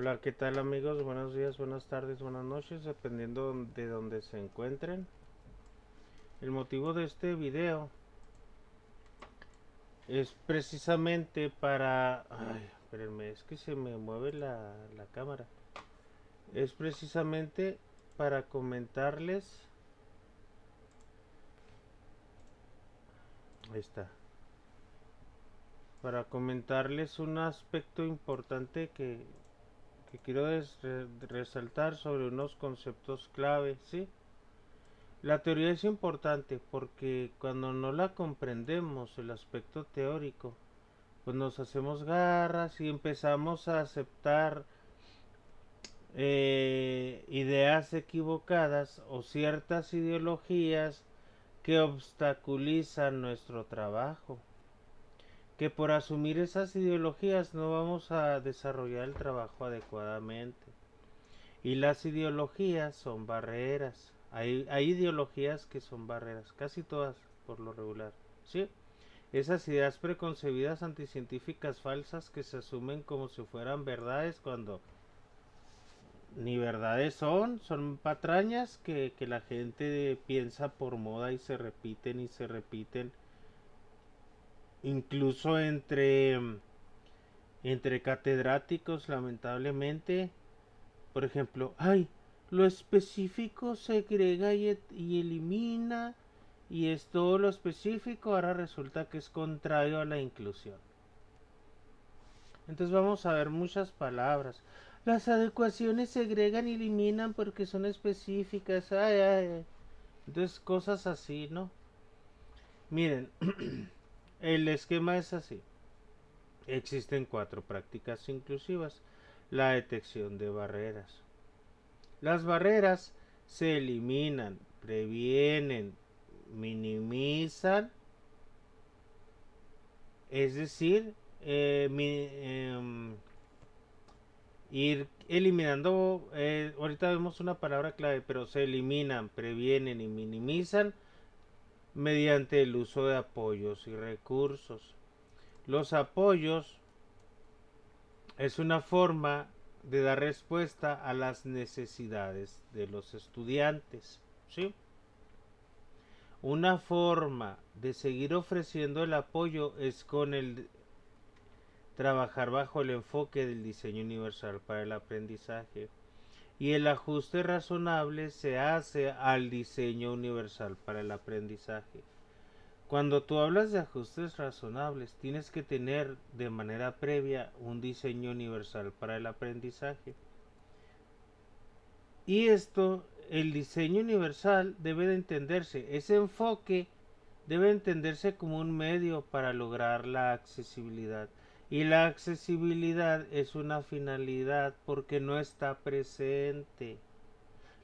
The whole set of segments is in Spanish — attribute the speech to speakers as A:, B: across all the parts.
A: Hola, ¿qué tal amigos? Buenos días, buenas tardes, buenas noches, dependiendo de donde se encuentren. El motivo de este video es precisamente para... Ay, espérenme, es que se me mueve la cámara. Es precisamente para comentarles... Ahí está. Para comentarles un aspecto importante que quiero resaltar sobre unos conceptos clave, ¿sí? La teoría es importante porque cuando no la comprendemos, el aspecto teórico, pues nos hacemos garras y empezamos a aceptar ideas equivocadas o ciertas ideologías que obstaculizan nuestro trabajo. Que por asumir esas ideologías no vamos a desarrollar el trabajo adecuadamente. Y las ideologías son barreras. Hay ideologías que son barreras, casi todas por lo regular. ¿Sí? Esas ideas preconcebidas anticientíficas falsas que se asumen como si fueran verdades cuando ni verdades son patrañas que la gente piensa por moda y se repiten, incluso entre catedráticos, lamentablemente. Por ejemplo, ay, lo específico segrega y elimina, y es todo lo específico, ahora resulta que es contrario a la inclusión. Entonces vamos a ver muchas palabras. Las adecuaciones segregan y eliminan porque son específicas. Ay, ay, ay. Entonces cosas así, ¿no? Miren, el esquema es así. Existen 4 prácticas inclusivas. La detección de barreras. Las barreras se eliminan, previenen, minimizan, es decir, ir eliminando, ahorita vemos una palabra clave, pero se eliminan, previenen y minimizan mediante el uso de apoyos y recursos. Los apoyos es una forma de dar respuesta a las necesidades de los estudiantes, ¿sí? Una forma de seguir ofreciendo el apoyo es con el trabajar bajo el enfoque del diseño universal para el aprendizaje, y el ajuste razonable se hace al diseño universal para el aprendizaje. Cuando tú hablas de ajustes razonables, tienes que tener de manera previa un diseño universal para el aprendizaje. Y esto, el diseño universal debe de entenderse, ese enfoque debe entenderse como un medio para lograr la accesibilidad. Y la accesibilidad es una finalidad porque no está presente.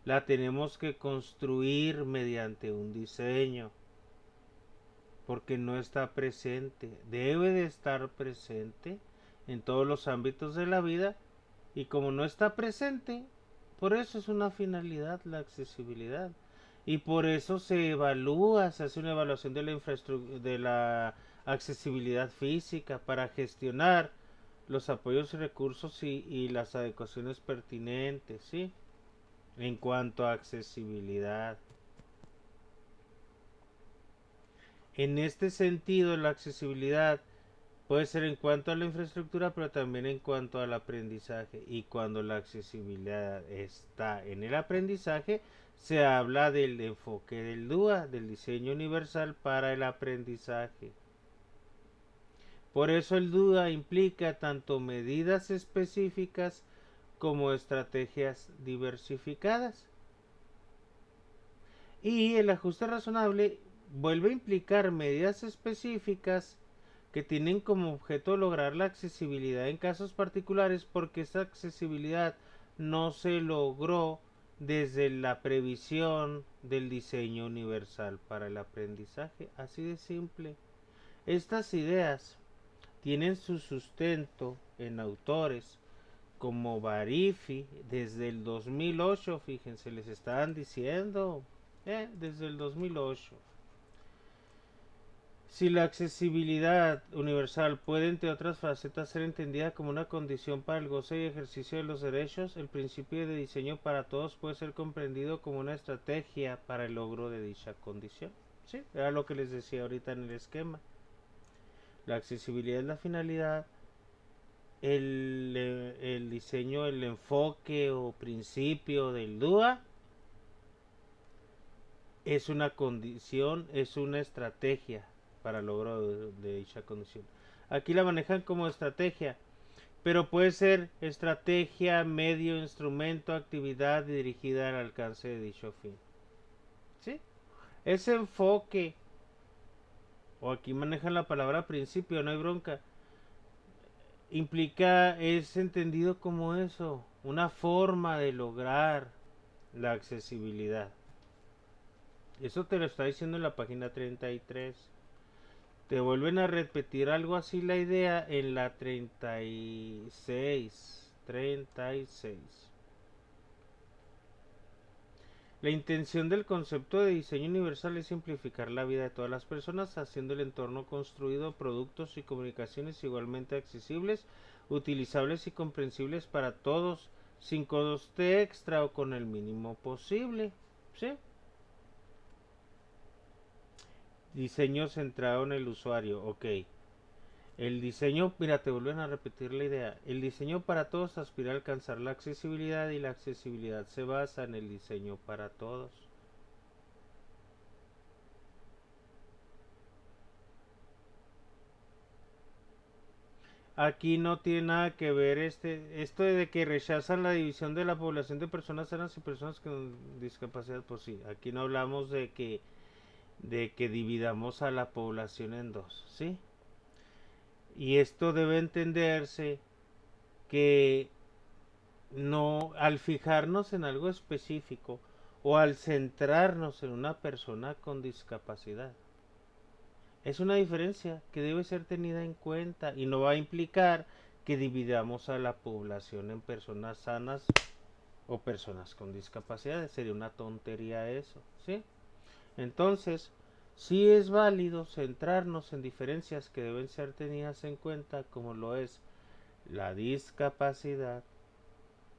A: La tenemos que construir mediante un diseño porque no está presente. Debe de estar presente en todos los ámbitos de la vida, y como no está presente, por eso es una finalidad la accesibilidad. Y por eso se evalúa, se hace una evaluación de la infraestructura, de la accesibilidad física para gestionar los apoyos y recursos y las adecuaciones pertinentes, ¿sí? En cuanto a accesibilidad. En este sentido, la accesibilidad puede ser en cuanto a la infraestructura, pero también en cuanto al aprendizaje. Y cuando la accesibilidad está en el aprendizaje, se habla del enfoque del DUA, del diseño universal para el aprendizaje. Por eso el DUA implica tanto medidas específicas como estrategias diversificadas. Y el ajuste razonable vuelve a implicar medidas específicas que tienen como objeto lograr la accesibilidad en casos particulares, porque esa accesibilidad no se logró desde la previsión del diseño universal para el aprendizaje. Así de simple. Estas ideas tienen su sustento en autores como Barifi desde el 2008. Fíjense, les estaban diciendo desde el 2008. Si la accesibilidad universal puede, entre otras facetas, ser entendida como una condición para el goce y ejercicio de los derechos, el principio de diseño para todos puede ser comprendido como una estrategia para el logro de dicha condición. Sí, era lo que les decía ahorita en el esquema. La accesibilidad es la finalidad, el diseño, el enfoque o principio del DUA es una condición, es una estrategia para el logro de dicha condición. Aquí la manejan como estrategia, pero puede ser estrategia, medio, instrumento, actividad dirigida al alcance de dicho fin. ¿Sí? Ese enfoque, o aquí manejan la palabra principio, no hay bronca, implica, es entendido como eso, una forma de lograr la accesibilidad. Eso te lo está diciendo en la página 33. Te vuelven a repetir algo así la idea en la 36. 36. La intención del concepto de diseño universal es simplificar la vida de todas las personas, haciendo el entorno construido, productos y comunicaciones igualmente accesibles, utilizables y comprensibles para todos, sin coste extra o con el mínimo posible. ¿Sí? Diseño centrado en el usuario, ok. El diseño, mira, te vuelven a repetir la idea. El diseño para todos aspira a alcanzar la accesibilidad y la accesibilidad se basa en el diseño para todos. Aquí no tiene nada que ver esto de que rechazan la división de la población de personas sanas y personas con discapacidad. Pues sí, aquí no hablamos de que dividamos a la población en dos, ¿sí? Y esto debe entenderse que no, al fijarnos en algo específico o al centrarnos en una persona con discapacidad, es una diferencia que debe ser tenida en cuenta y no va a implicar que dividamos a la población en personas sanas o personas con discapacidad. Sería una tontería eso, ¿sí? Entonces, sí es válido centrarnos en diferencias que deben ser tenidas en cuenta, como lo es la discapacidad,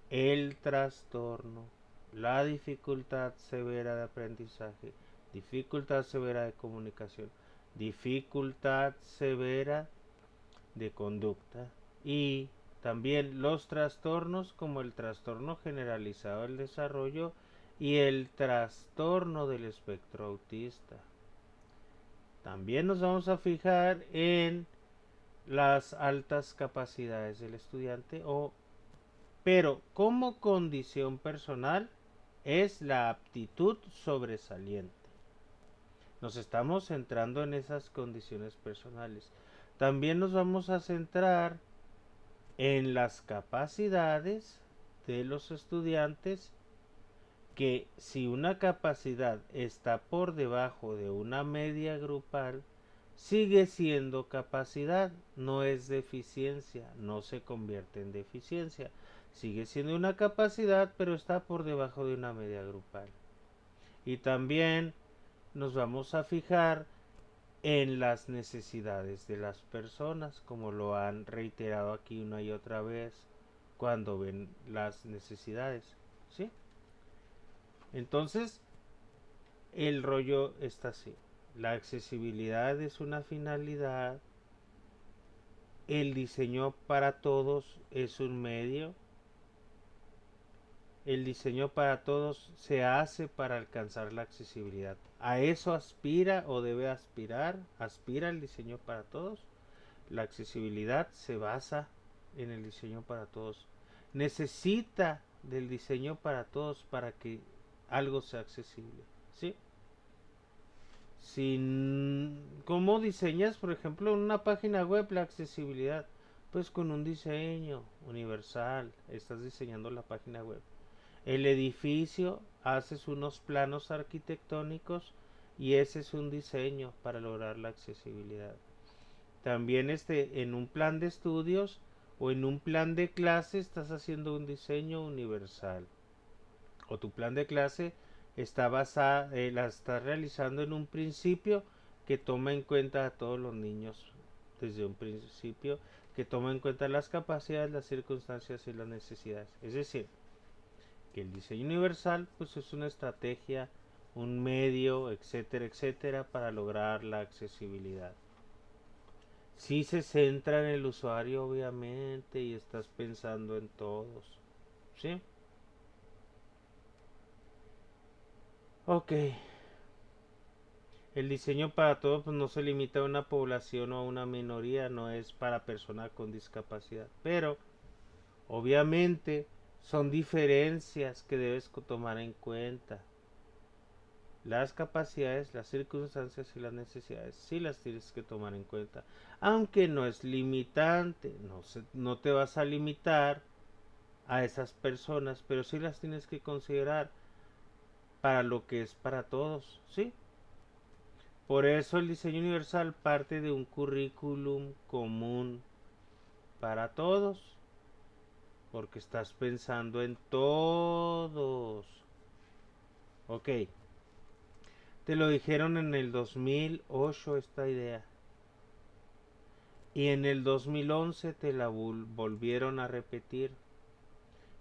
A: el trastorno, la dificultad severa de aprendizaje, dificultad severa de comunicación, dificultad severa de conducta y también los trastornos como el trastorno generalizado del desarrollo y el trastorno del espectro autista. También nos vamos a fijar en las altas capacidades del estudiante, pero como condición personal es la aptitud sobresaliente. Nos estamos centrando en esas condiciones personales. También nos vamos a centrar en las capacidades de los estudiantes, que si una capacidad está por debajo de una media grupal, sigue siendo capacidad, no es deficiencia, no se convierte en deficiencia. Sigue siendo una capacidad, pero está por debajo de una media grupal. Y también nos vamos a fijar en las necesidades de las personas, como lo han reiterado aquí una y otra vez cuando ven las necesidades, ¿sí? Entonces, el rollo está así. La accesibilidad es una finalidad, el diseño para todos es un medio, el diseño para todos se hace para alcanzar la accesibilidad. A eso aspira o debe aspirar, aspira el diseño para todos. La accesibilidad se basa en el diseño para todos. Necesita del diseño para todos para que algo sea accesible, ¿sí? ¿Cómo diseñas, por ejemplo, en una página web la accesibilidad? Pues con un diseño universal, estás diseñando la página web. El edificio, haces unos planos arquitectónicos y ese es un diseño para lograr la accesibilidad. También en un plan de estudios o en un plan de clase estás haciendo un diseño universal. O tu plan de clase está la estás realizando en un principio que toma en cuenta a todos los niños desde un principio, que toma en cuenta las capacidades, las circunstancias y las necesidades. Es decir, que el diseño universal pues es una estrategia, un medio, etcétera, etcétera, para lograr la accesibilidad. Si se centra en el usuario, obviamente, y estás pensando en todos, ¿sí? Ok. El diseño para todos pues, no se limita a una población o a una minoría, no es para personas con discapacidad, pero obviamente son diferencias que debes tomar en cuenta. Las capacidades, las circunstancias y las necesidades sí las tienes que tomar en cuenta. Aunque no es limitante, no te vas a limitar a esas personas, pero sí las tienes que considerar para lo que es para todos, ¿sí? Por eso el diseño universal parte de un currículum común para todos, porque estás pensando en todos. Ok, te lo dijeron en el 2008 esta idea. Y en el 2011 te la volvieron a repetir.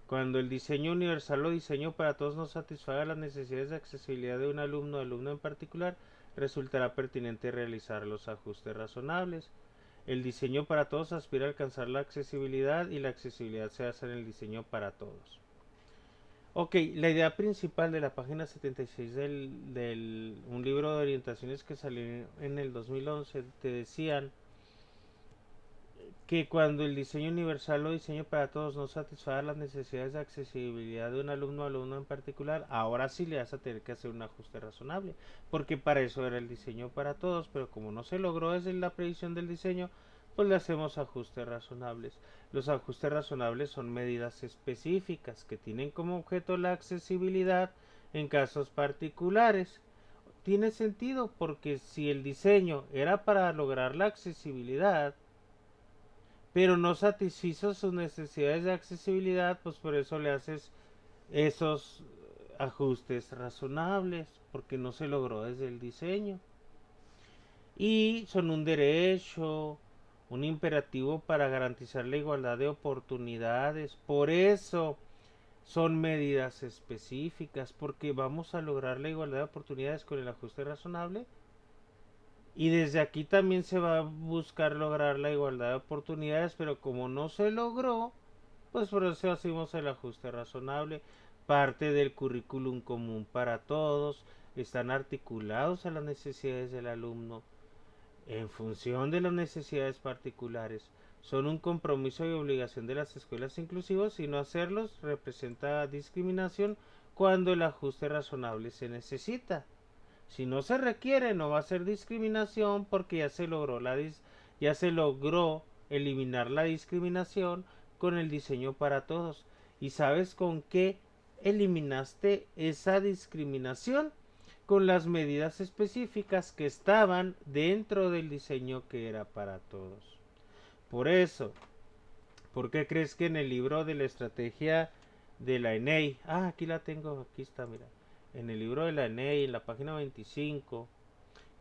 A: Cuando el diseño universal o diseño para todos no satisfaga las necesidades de accesibilidad de un alumno o alumno en particular, resultará pertinente realizar los ajustes razonables. El diseño para todos aspira a alcanzar la accesibilidad y la accesibilidad se hace en el diseño para todos. Ok, la idea principal de la página 76 del un libro de orientaciones que salió en el 2011 te decían que cuando el diseño universal o diseño para todos no satisfaga las necesidades de accesibilidad de un alumno o alumno en particular, ahora sí le vas a tener que hacer un ajuste razonable, porque para eso era el diseño para todos, pero como no se logró desde la previsión del diseño, pues le hacemos ajustes razonables. Los ajustes razonables son medidas específicas que tienen como objeto la accesibilidad en casos particulares. Tiene sentido porque si el diseño era para lograr la accesibilidad, pero no satisfizo sus necesidades de accesibilidad, pues por eso le haces esos ajustes razonables, porque no se logró desde el diseño. Y son un derecho, un imperativo para garantizar la igualdad de oportunidades. Por eso son medidas específicas, porque vamos a lograr la igualdad de oportunidades con el ajuste razonable. Y desde aquí también se va a buscar lograr la igualdad de oportunidades, pero como no se logró, pues por eso hacemos el ajuste razonable. Parte del currículum común para todos, están articulados a las necesidades del alumno en función de las necesidades particulares. Son un compromiso y obligación de las escuelas inclusivas y no hacerlos representa discriminación cuando el ajuste razonable se necesita. Si no se requiere, no va a ser discriminación porque ya se logró eliminar la discriminación con el diseño para todos. ¿Y sabes con qué eliminaste esa discriminación? Con las medidas específicas que estaban dentro del diseño que era para todos. Por eso, ¿por qué crees que en el libro de la estrategia de la ENEI, aquí la tengo, aquí está, mira, en el libro de la ENEI, en la página 25,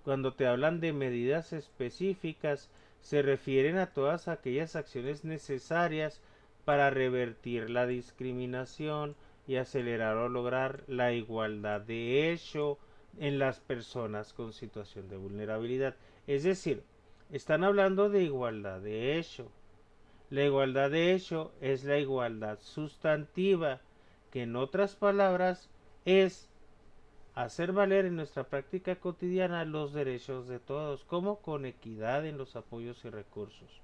A: cuando te hablan de medidas específicas, se refieren a todas aquellas acciones necesarias para revertir la discriminación y acelerar o lograr la igualdad de hecho en las personas con situación de vulnerabilidad. Es decir, están hablando de igualdad de hecho. La igualdad de hecho es la igualdad sustantiva, que en otras palabras es hacer valer en nuestra práctica cotidiana los derechos de todos, como con equidad en los apoyos y recursos.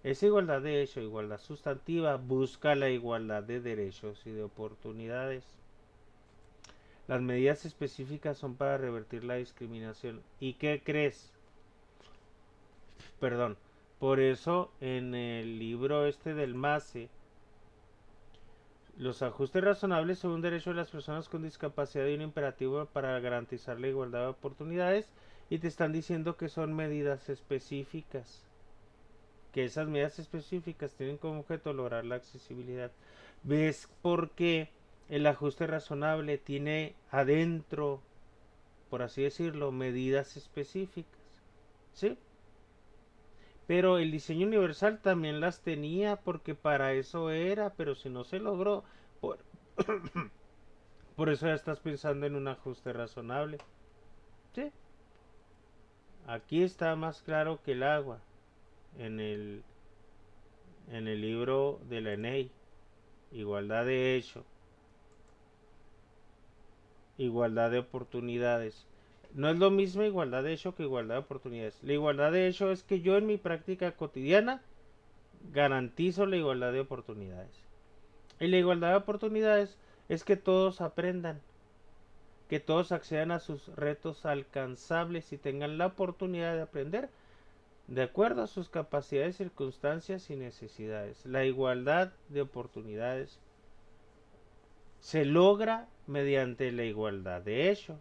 A: Esa igualdad de hecho, igualdad sustantiva, busca la igualdad de derechos y de oportunidades. Las medidas específicas son para revertir la discriminación. ¿Y qué crees? Perdón. Por eso en el libro este del MASE, los ajustes razonables son un derecho de las personas con discapacidad y un imperativo para garantizar la igualdad de oportunidades, y te están diciendo que son medidas específicas, que esas medidas específicas tienen como objeto lograr la accesibilidad. ¿Ves por qué el ajuste razonable tiene adentro por así decirlo, medidas específicas, ¿sí? Pero el diseño universal también las tenía porque para eso era, pero si no se logró, por, por eso ya estás pensando en un ajuste razonable, ¿sí? Aquí está más claro que el agua en el libro de la ENEI, igualdad de hecho, igualdad de oportunidades. No es lo mismo igualdad de hecho que igualdad de oportunidades. La igualdad de hecho es que yo en mi práctica cotidiana garantizo la igualdad de oportunidades. Y la igualdad de oportunidades es que todos aprendan, que todos accedan a sus retos alcanzables y tengan la oportunidad de aprender de acuerdo a sus capacidades, circunstancias y necesidades. La igualdad de oportunidades se logra mediante la igualdad de hecho.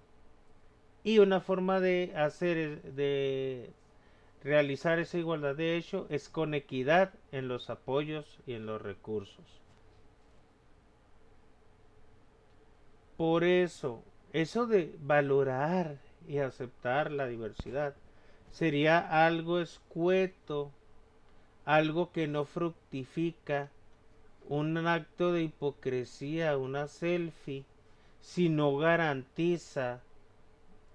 A: Y una forma de de realizar esa igualdad de hecho es con equidad en los apoyos y en los recursos. Por eso de valorar y aceptar la diversidad sería algo escueto, algo que no fructifica, un acto de hipocresía, una selfie, si no garantiza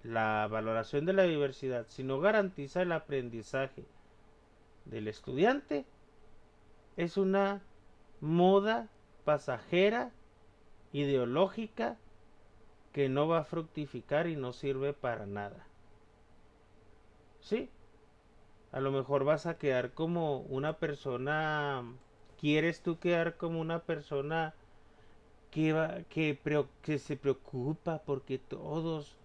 A: la valoración de la diversidad, si no garantiza el aprendizaje del estudiante, es una moda pasajera, ideológica, que no va a fructificar y no sirve para nada. ¿Sí? A lo mejor vas a quedar como una persona, quieres tú quedar como una persona que se preocupa porque todos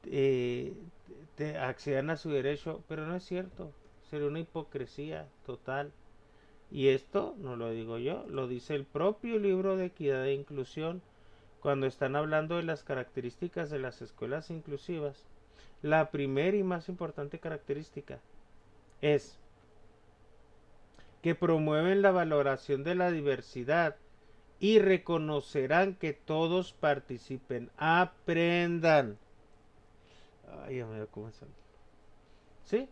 A: eh, accedan a su derecho, pero no es cierto, sería una hipocresía total. Y esto no lo digo yo, lo dice el propio libro de Equidad e Inclusión cuando están hablando de las características de las escuelas inclusivas. La primera y más importante característica es que promueven la valoración de la diversidad y reconocerán que todos participen, aprendan. Ay, ya me dio como eso. ¿Sí?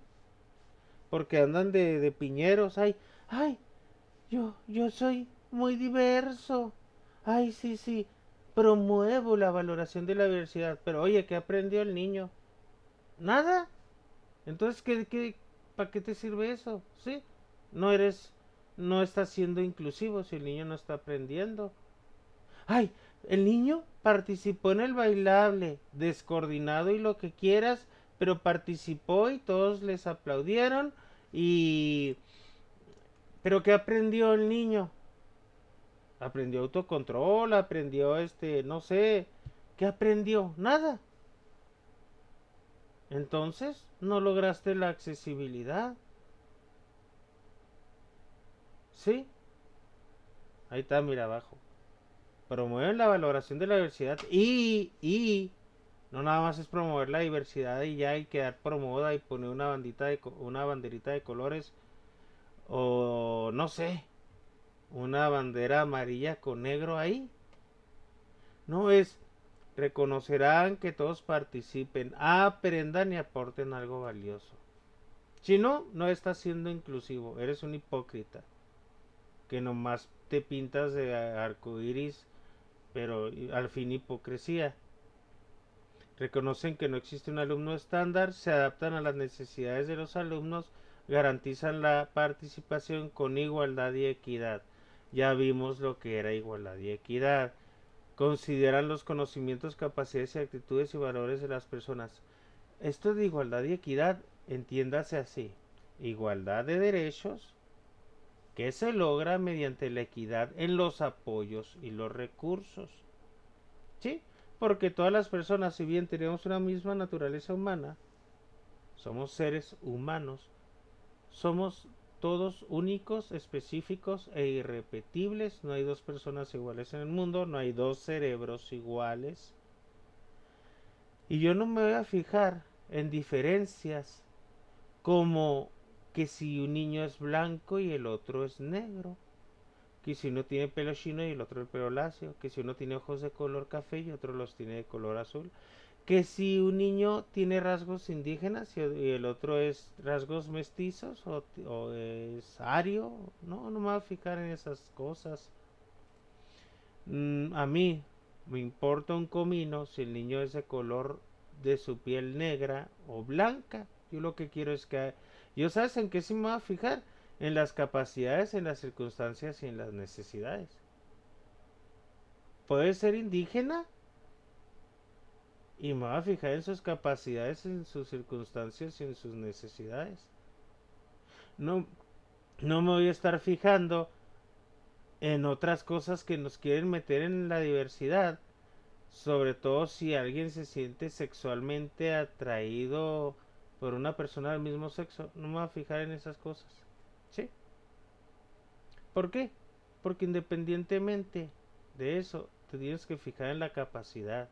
A: Porque andan de piñeros, ay, yo soy muy diverso. Ay, sí, sí, promuevo la valoración de la diversidad. Pero oye, ¿qué aprendió el niño? Nada. Entonces, para qué te sirve eso? ¿Sí? No eres, no estás siendo inclusivo si el niño no está aprendiendo. Ay, el niño participó en el bailable, descoordinado y lo que quieras, pero participó y todos les aplaudieron y... ¿Pero qué aprendió el niño? Aprendió autocontrol, aprendió no sé, ¿qué aprendió? Nada. Entonces, no lograste la accesibilidad. ¿Sí? Ahí está, mira abajo. Promueven la valoración de la diversidad y no nada más es promover la diversidad y ya hay quedar promoda y poner una banderita de colores o no sé, una bandera amarilla con negro ahí. No es reconocerán que todos participen, aprendan y aporten algo valioso. Si no, no estás siendo inclusivo, eres un hipócrita que nomás te pintas de arco iris, pero al fin hipocresía. Reconocen que no existe un alumno estándar, se adaptan a las necesidades de los alumnos, garantizan la participación con igualdad y equidad. Ya vimos lo que era igualdad y equidad. Consideran los conocimientos, capacidades y actitudes y valores de las personas. Esto de igualdad y equidad, entiéndase así. Igualdad de derechos que se logra mediante la equidad en los apoyos y los recursos. ¿Sí? Porque todas las personas, si bien tenemos una misma naturaleza humana, somos seres humanos, somos todos únicos, específicos e irrepetibles. No hay dos personas iguales en el mundo, no hay dos cerebros iguales. Y yo no me voy a fijar en diferencias como que si un niño es blanco y el otro es negro, que si uno tiene pelo chino y el otro el pelo lacio, que si uno tiene ojos de color café y otro los tiene de color azul. que si un niño tiene rasgos indígenas y el otro es rasgos mestizos o es ario, no me voy a fijar en esas cosas. A mí me importa un comino si el niño es de color de su piel negra o blanca. Yo lo que quiero es que... Yo sabes en qué sí me voy a fijar, en las capacidades, en las circunstancias y en las necesidades. Puede ser indígena y me voy a fijar en sus capacidades, en sus circunstancias y en sus necesidades. No, no me voy a estar fijando en otras cosas que nos quieren meter en la diversidad, sobre todo si alguien se siente sexualmente atraído por una persona del mismo sexo. No me voy a fijar en esas cosas. ¿Sí? ¿Por qué? Porque independientemente de eso, te tienes que fijar en la capacidad,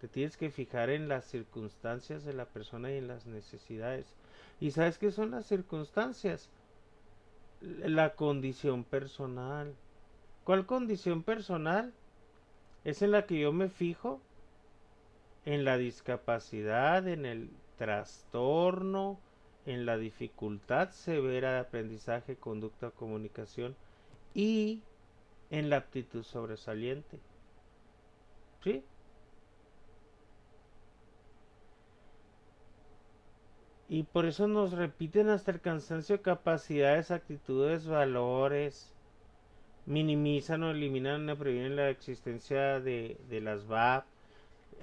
A: te tienes que fijar en las circunstancias de la persona y en las necesidades. ¿Y sabes qué son las circunstancias? La condición personal. ¿Cuál condición personal? Es en la que yo me fijo en la discapacidad, en el trastorno, en la dificultad severa de aprendizaje, conducta o comunicación y en la aptitud sobresaliente. ¿Sí? Y por eso nos repiten hasta el cansancio capacidades, actitudes, valores, minimizan o eliminan o previenen la existencia de las VAP.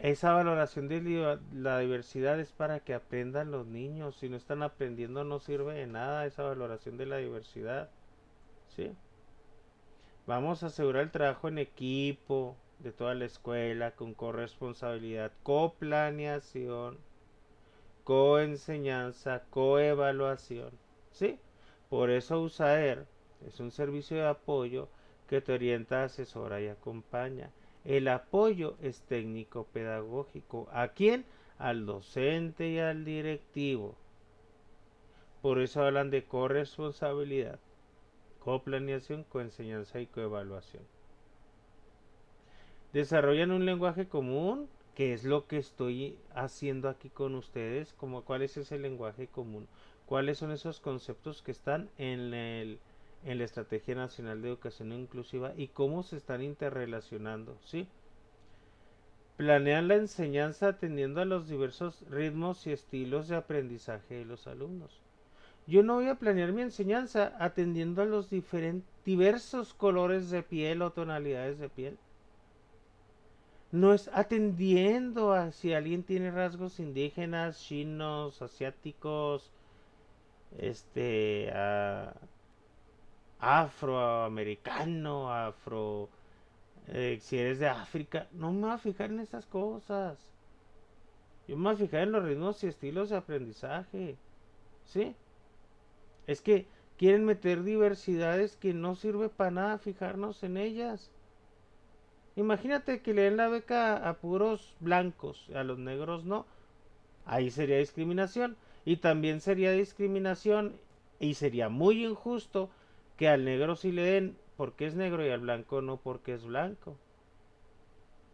A: Esa valoración de la diversidad es para que aprendan los niños. Si no están aprendiendo no sirve de nada esa valoración de la diversidad. ¿Sí? Vamos a asegurar el trabajo en equipo de toda la escuela con corresponsabilidad, coplaneación, coenseñanza, coevaluación. ¿Sí? Por eso USAER es un servicio de apoyo que te orienta, asesora y acompaña. El apoyo es técnico pedagógico. ¿A quién? Al docente y al directivo. Por eso hablan de corresponsabilidad, coplaneación, coenseñanza y coevaluación. Desarrollan un lenguaje común, que es lo que estoy haciendo aquí con ustedes, como cuál es ese lenguaje común, cuáles son esos conceptos que están en la Estrategia Nacional de Educación Inclusiva y cómo se están interrelacionando, ¿sí? Planean la enseñanza atendiendo a los diversos ritmos y estilos de aprendizaje de los alumnos. Yo no voy a planear mi enseñanza atendiendo a los diversos colores de piel o tonalidades de piel. No es atendiendo a si alguien tiene rasgos indígenas, chinos, asiáticos, este, afroamericano, si eres de África, no me voy a fijar en esas cosas. Yo me voy a fijar en los ritmos y estilos de aprendizaje, ¿sí? Es que quieren meter diversidades que no sirve para nada fijarnos en ellas. Imagínate que le den la beca a puros blancos, a los negros no. Ahí sería discriminación. Y también sería discriminación y sería muy injusto que al negro sí le den porque es negro y al blanco no porque es blanco.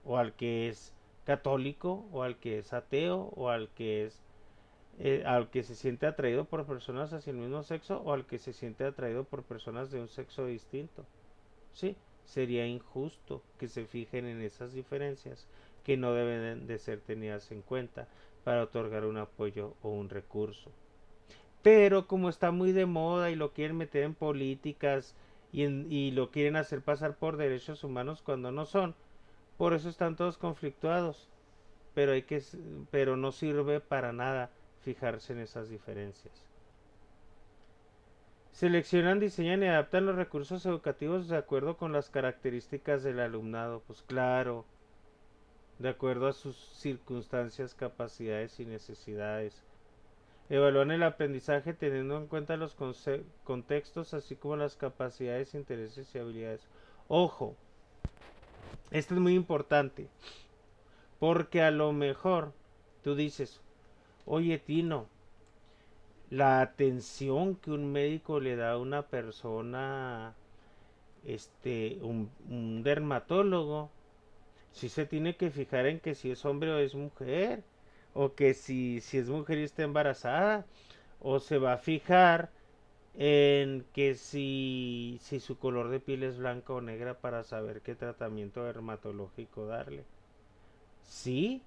A: O al que es católico, o al que es ateo, o al que se siente atraído por personas hacia el mismo sexo, o al que se siente atraído por personas de un sexo distinto. ¿Sí? Sería injusto que se fijen en esas diferencias que no deben de ser tenidas en cuenta para otorgar un apoyo o un recurso. Pero como está muy de moda y lo quieren meter en políticas y lo quieren hacer pasar por derechos humanos cuando no son, por eso están todos conflictuados. Pero pero no sirve para nada fijarse en esas diferencias. Seleccionan, diseñan y adaptan los recursos educativos de acuerdo con las características del alumnado. Pues claro, de acuerdo a sus circunstancias, capacidades y necesidades. Evalúan el aprendizaje teniendo en cuenta los contextos, así como las capacidades, intereses y habilidades. Ojo, esto es muy importante, porque a lo mejor tú dices, oye Tino, la atención que un médico le da a una persona, un dermatólogo, Sí se tiene que fijar en que si es hombre o es mujer, o que si es mujer y está embarazada, o se va a fijar en que si su color de piel es blanca o negra para saber qué tratamiento dermatológico darle. Sí,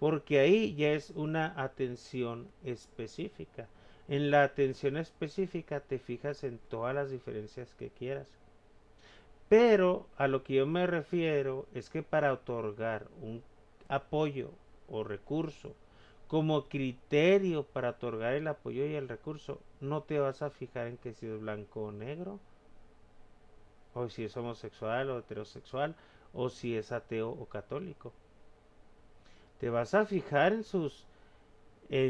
A: porque ahí ya es una atención específica. En la atención específica te fijas en todas las diferencias que quieras. Pero a lo que yo me refiero es que para otorgar un apoyo o recurso como criterio para otorgar el apoyo y el recurso, no te vas a fijar en que si es blanco o negro, o si es homosexual o heterosexual, o si es ateo o católico. Te vas a fijar en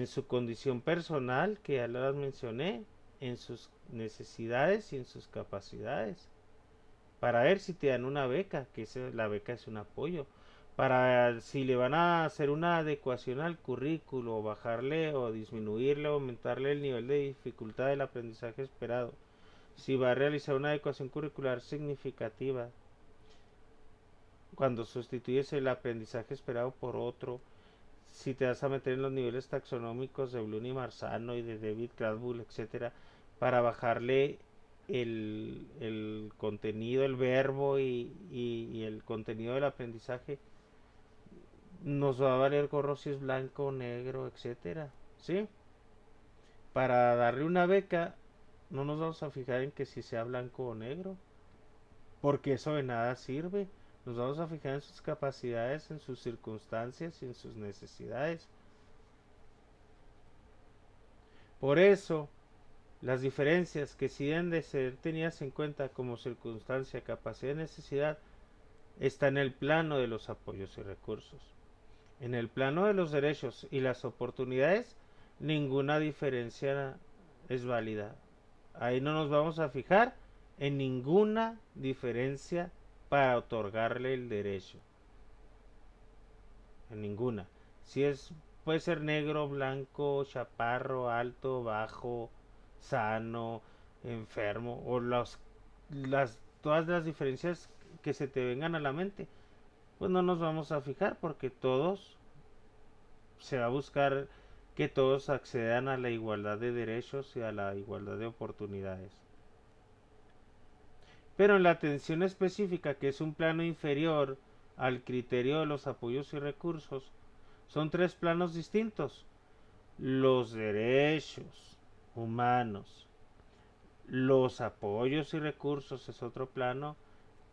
A: su condición personal, que ya las mencioné, en sus necesidades y en sus capacidades, para ver si te dan una beca, que la beca es un apoyo, para si le van a hacer una adecuación al currículo, bajarle o disminuirle o aumentarle el nivel de dificultad del aprendizaje esperado, si va a realizar una adecuación curricular significativa, cuando sustituyes el aprendizaje esperado por otro, si te vas a meter en los niveles taxonómicos de Bloom y Marzano y de David Gradbull, etcétera, para bajarle el contenido, el verbo y el contenido del aprendizaje, nos va a valer gorro si es blanco, negro, etcétera, ¿sí? Para darle una beca, no nos vamos a fijar en que si sea blanco o negro, porque eso de nada sirve. Nos vamos a fijar en sus capacidades, en sus circunstancias y en sus necesidades. Por eso, las diferencias que si deben de ser tenidas en cuenta como circunstancia, capacidad y necesidad está en el plano de los apoyos y recursos. En el plano de los derechos y las oportunidades, ninguna diferencia es válida. Ahí no nos vamos a fijar en ninguna diferencia para otorgarle el derecho. En ninguna. Si es, puede ser negro, blanco, chaparro, alto, bajo, sano, enfermo, o todas las diferencias que se te vengan a la mente, pues no nos vamos a fijar porque todos se va a buscar que todos accedan a la igualdad de derechos y a la igualdad de oportunidades. Pero en la atención específica, que es un plano inferior al criterio de los apoyos y recursos, son tres planos distintos. Los derechos humanos, los apoyos y recursos es otro plano,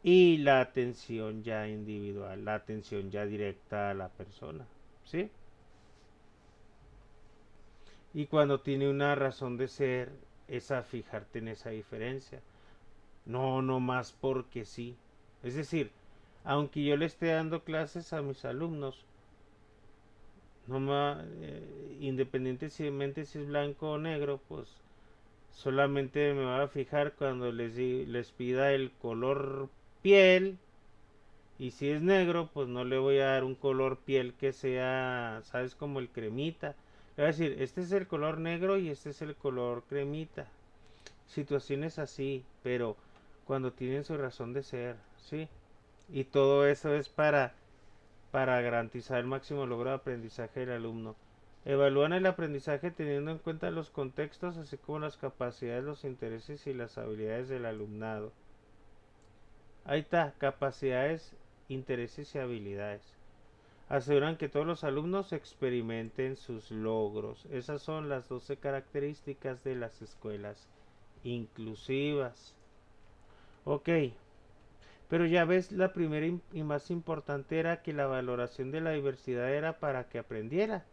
A: y la atención ya individual, la atención ya directa a la persona, ¿sí? Y cuando tiene una razón de ser, es a fijarte en esa diferencia. No más porque sí. Es decir, aunque yo le esté dando clases a mis alumnos, no independientemente si es blanco o negro, pues solamente me voy a fijar cuando les pida el color piel. Y si es negro, pues no le voy a dar un color piel que sea, ¿sabes? Como el cremita. Le voy a decir, este es el color negro y este es el color cremita. Situaciones así, pero cuando tienen su razón de ser, ¿sí? Y todo eso es para garantizar el máximo logro de aprendizaje del alumno. Evalúan el aprendizaje teniendo en cuenta los contextos, así como las capacidades, los intereses y las habilidades del alumnado. Ahí está, capacidades, intereses y habilidades. Aseguran que todos los alumnos experimenten sus logros. Esas son las 12 características de las escuelas inclusivas. Ok, pero ya ves, la primera y más importante era que la valoración de la diversidad era para que aprendiera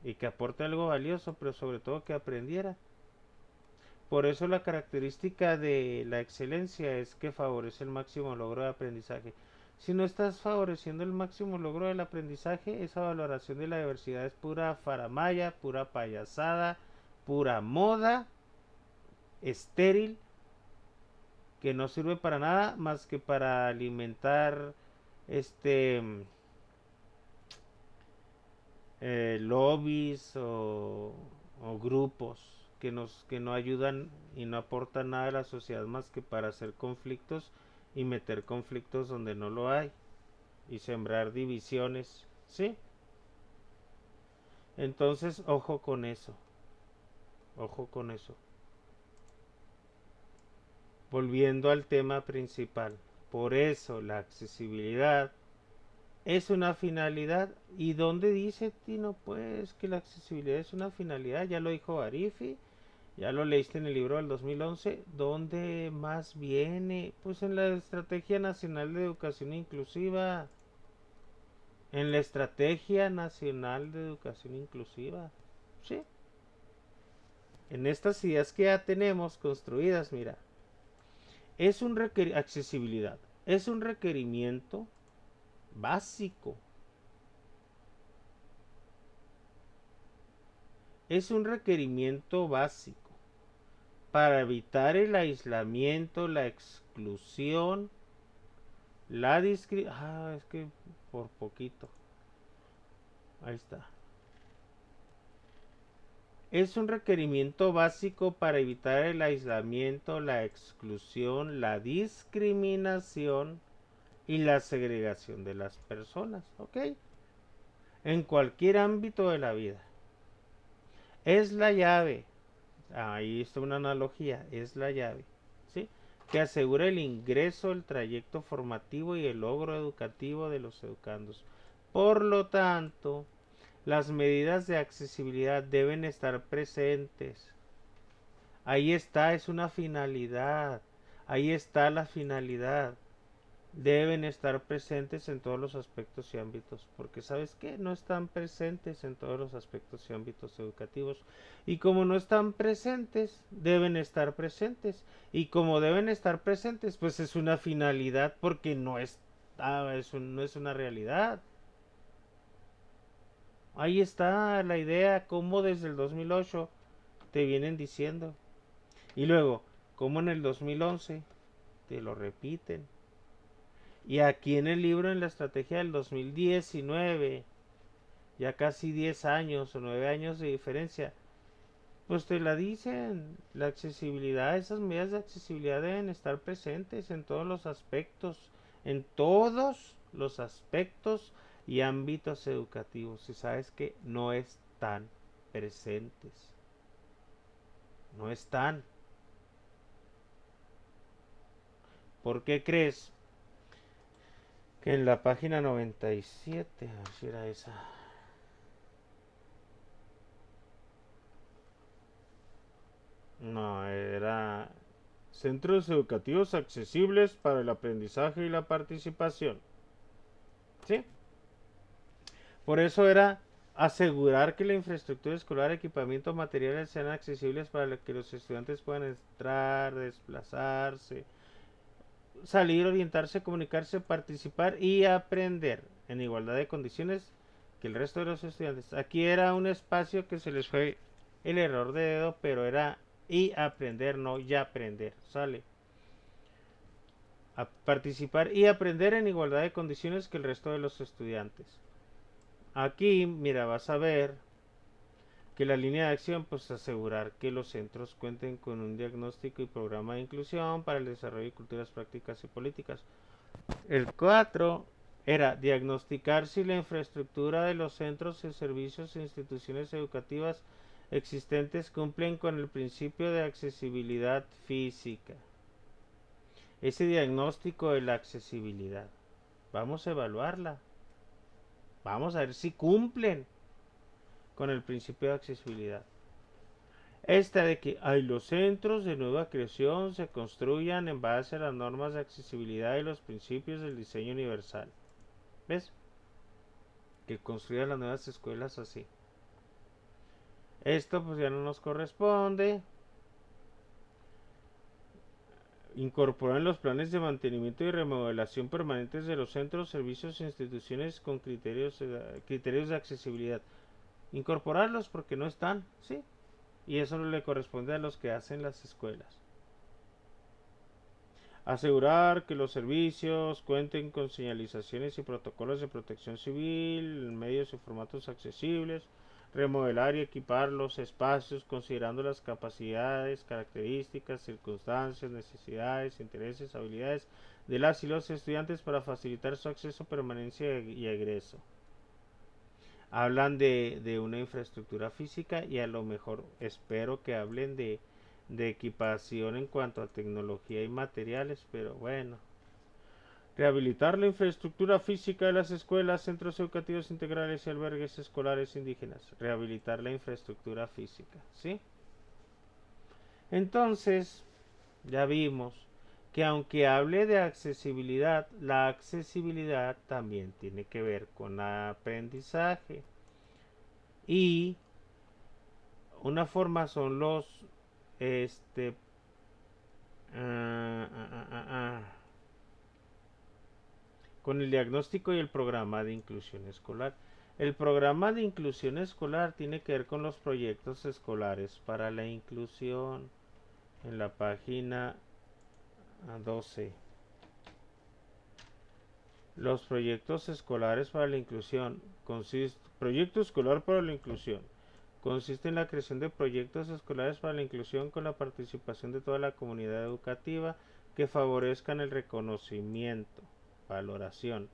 A: y que aporte algo valioso, pero sobre todo que aprendiera. Por eso la característica de la excelencia es que favorece el máximo logro de aprendizaje. Si no estás favoreciendo el máximo logro del aprendizaje, esa valoración de la diversidad es pura faramaya, pura payasada, pura moda, estéril, que no sirve para nada más que para alimentar este lobbies o grupos que no ayudan y no aportan nada a la sociedad más que para hacer conflictos y meter conflictos donde no lo hay y sembrar divisiones, ¿sí? Entonces, ojo con eso, ojo con eso. Volviendo al tema principal, por eso la accesibilidad es una finalidad. ¿Y dónde dice Tino pues que la accesibilidad es una finalidad? Ya lo dijo Arifi, ya lo leíste en el libro del 2011. ¿Dónde más viene? Pues en la Estrategia Nacional de Educación Inclusiva. En la Estrategia Nacional de Educación Inclusiva. Sí. En estas ideas que ya tenemos construidas, mira, es un accesibilidad. Es un requerimiento básico. Es un requerimiento básico para evitar el aislamiento, la exclusión, la discriminación. Es que por poquito. Ahí está. Es un requerimiento básico para evitar el aislamiento, la exclusión, la discriminación y la segregación de las personas, ¿ok? En cualquier ámbito de la vida. Es la llave. Ahí está una analogía, es la llave, ¿sí? Que asegura el ingreso, el trayecto formativo y el logro educativo de los educandos. Por lo tanto, las medidas de accesibilidad deben estar presentes. Ahí está, es una finalidad. Ahí está la finalidad. Deben estar presentes en todos los aspectos y ámbitos, porque ¿sabes qué? No están presentes en todos los aspectos y ámbitos educativos, y como no están presentes, deben estar presentes, y como deben estar presentes, pues es una finalidad, porque no es, no es una realidad. Ahí está la idea, como desde el 2008 te vienen diciendo, y luego, como en el 2011 te lo repiten. Y aquí en el libro, en la estrategia del 2019, ya casi 10 años o 9 años de diferencia, pues te la dicen, la accesibilidad, esas medidas de accesibilidad deben estar presentes en todos los aspectos, en todos los aspectos y ámbitos educativos. Y sabes que no están presentes, no están. ¿Por qué crees que en la página 97, a ver si era esa? No, era centros educativos accesibles para el aprendizaje y la participación. ¿Sí? Por eso era asegurar que la infraestructura escolar, equipamiento, materiales sean accesibles para que los estudiantes puedan entrar, desplazarse, salir, orientarse, comunicarse, participar y aprender en igualdad de condiciones que el resto de los estudiantes. Aquí era un espacio que se les fue el error de dedo, pero era y aprender, no ya aprender, ¿sale? A participar y aprender en igualdad de condiciones que el resto de los estudiantes. Aquí, mira, vas a ver que la línea de acción, pues asegurar que los centros cuenten con un diagnóstico y programa de inclusión para el desarrollo de culturas prácticas y políticas. El 4 era diagnosticar si la infraestructura de los centros y servicios e instituciones educativas existentes cumplen con el principio de accesibilidad física. Ese diagnóstico de la accesibilidad, vamos a evaluarla. Vamos a ver si cumplen con el principio de accesibilidad. Esta de que los centros de nueva creación se construyan en base a las normas de accesibilidad y los principios del diseño universal. ¿Ves? Que construyan las nuevas escuelas así. Esto pues ya no nos corresponde. Incorporar en los planes de mantenimiento y remodelación permanentes de los centros, servicios e instituciones con criterios de accesibilidad. Incorporarlos porque no están, ¿sí? Y eso no le corresponde a los que hacen las escuelas. Asegurar que los servicios cuenten con señalizaciones y protocolos de protección civil, medios y formatos accesibles. Remodelar y equipar los espacios considerando las capacidades, características, circunstancias, necesidades, intereses, habilidades de las y los estudiantes para facilitar su acceso, permanencia y egreso. Hablan de una infraestructura física y a lo mejor espero que hablen de equipación en cuanto a tecnología y materiales, pero bueno. Rehabilitar la infraestructura física de las escuelas, centros educativos integrales y albergues escolares indígenas. Rehabilitar la infraestructura física, ¿sí? Entonces, ya vimos que aunque hable de accesibilidad, la accesibilidad también tiene que ver con aprendizaje. Y una forma son los este ah, ah, ah, ah, con el diagnóstico y el programa de inclusión escolar. El programa de inclusión escolar tiene que ver con los proyectos escolares para la inclusión en la página 12. Los proyectos escolares para la inclusión. Proyecto escolar para la inclusión. Consiste en la creación de proyectos escolares para la inclusión con la participación de toda la comunidad educativa que favorezcan el reconocimiento, valoración,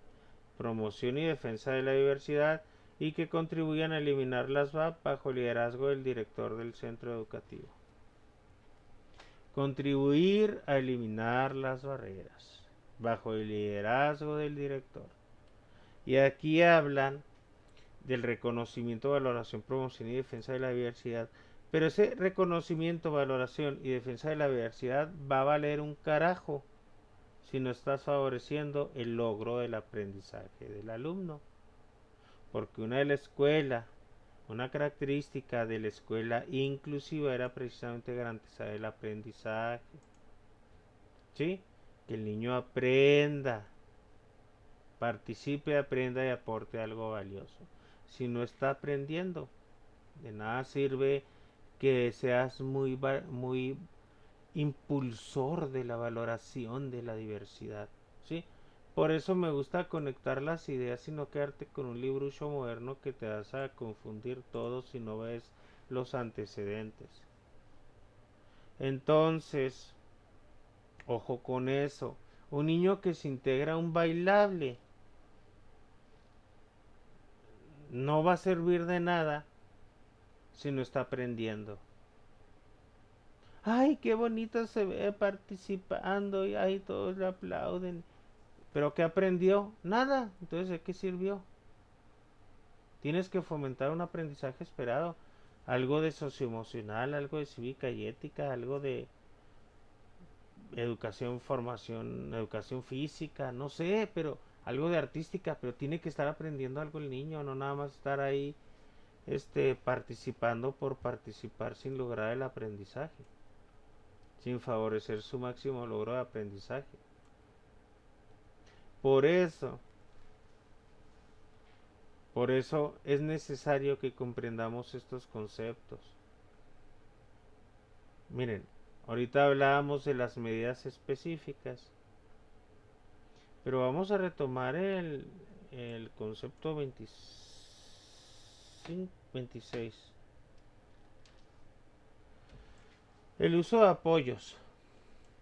A: promoción y defensa de la diversidad y que contribuyan a eliminar las VAP bajo el liderazgo del director del centro educativo. Contribuir a eliminar las barreras bajo el liderazgo del director. Y aquí hablan del reconocimiento, valoración, promoción y defensa de la diversidad. Pero ese reconocimiento, valoración y defensa de la diversidad va a valer un carajo si no estás favoreciendo el logro del aprendizaje del alumno. Porque una característica de la escuela inclusiva era precisamente garantizar el aprendizaje. ¿Sí? Que el niño aprenda, participe, aprenda y aporte algo valioso. Si no está aprendiendo, de nada sirve que seas muy impulsor de la valoración de la diversidad, ¿sí? Por eso me gusta conectar las ideas y no quedarte con un librucho moderno que te vas a confundir todo si no ves los antecedentes. Entonces, ojo con eso. Un niño que se integra a un bailable no va a servir de nada si no está aprendiendo. Ay, qué bonito se ve participando y ahí todos le aplauden. ¿Pero qué aprendió? Nada. Entonces, ¿de qué sirvió? Tienes que fomentar un aprendizaje esperado. Algo de socioemocional, algo de cívica y ética, algo de educación, formación, educación física, no sé, pero algo de artística, pero tiene que estar aprendiendo algo el niño, no nada más estar ahí participando por participar sin lograr el aprendizaje, sin favorecer su máximo logro de aprendizaje. Por eso es necesario que comprendamos estos conceptos. Miren, ahorita hablábamos de las medidas específicas, pero vamos a retomar el concepto 26. El uso de apoyos,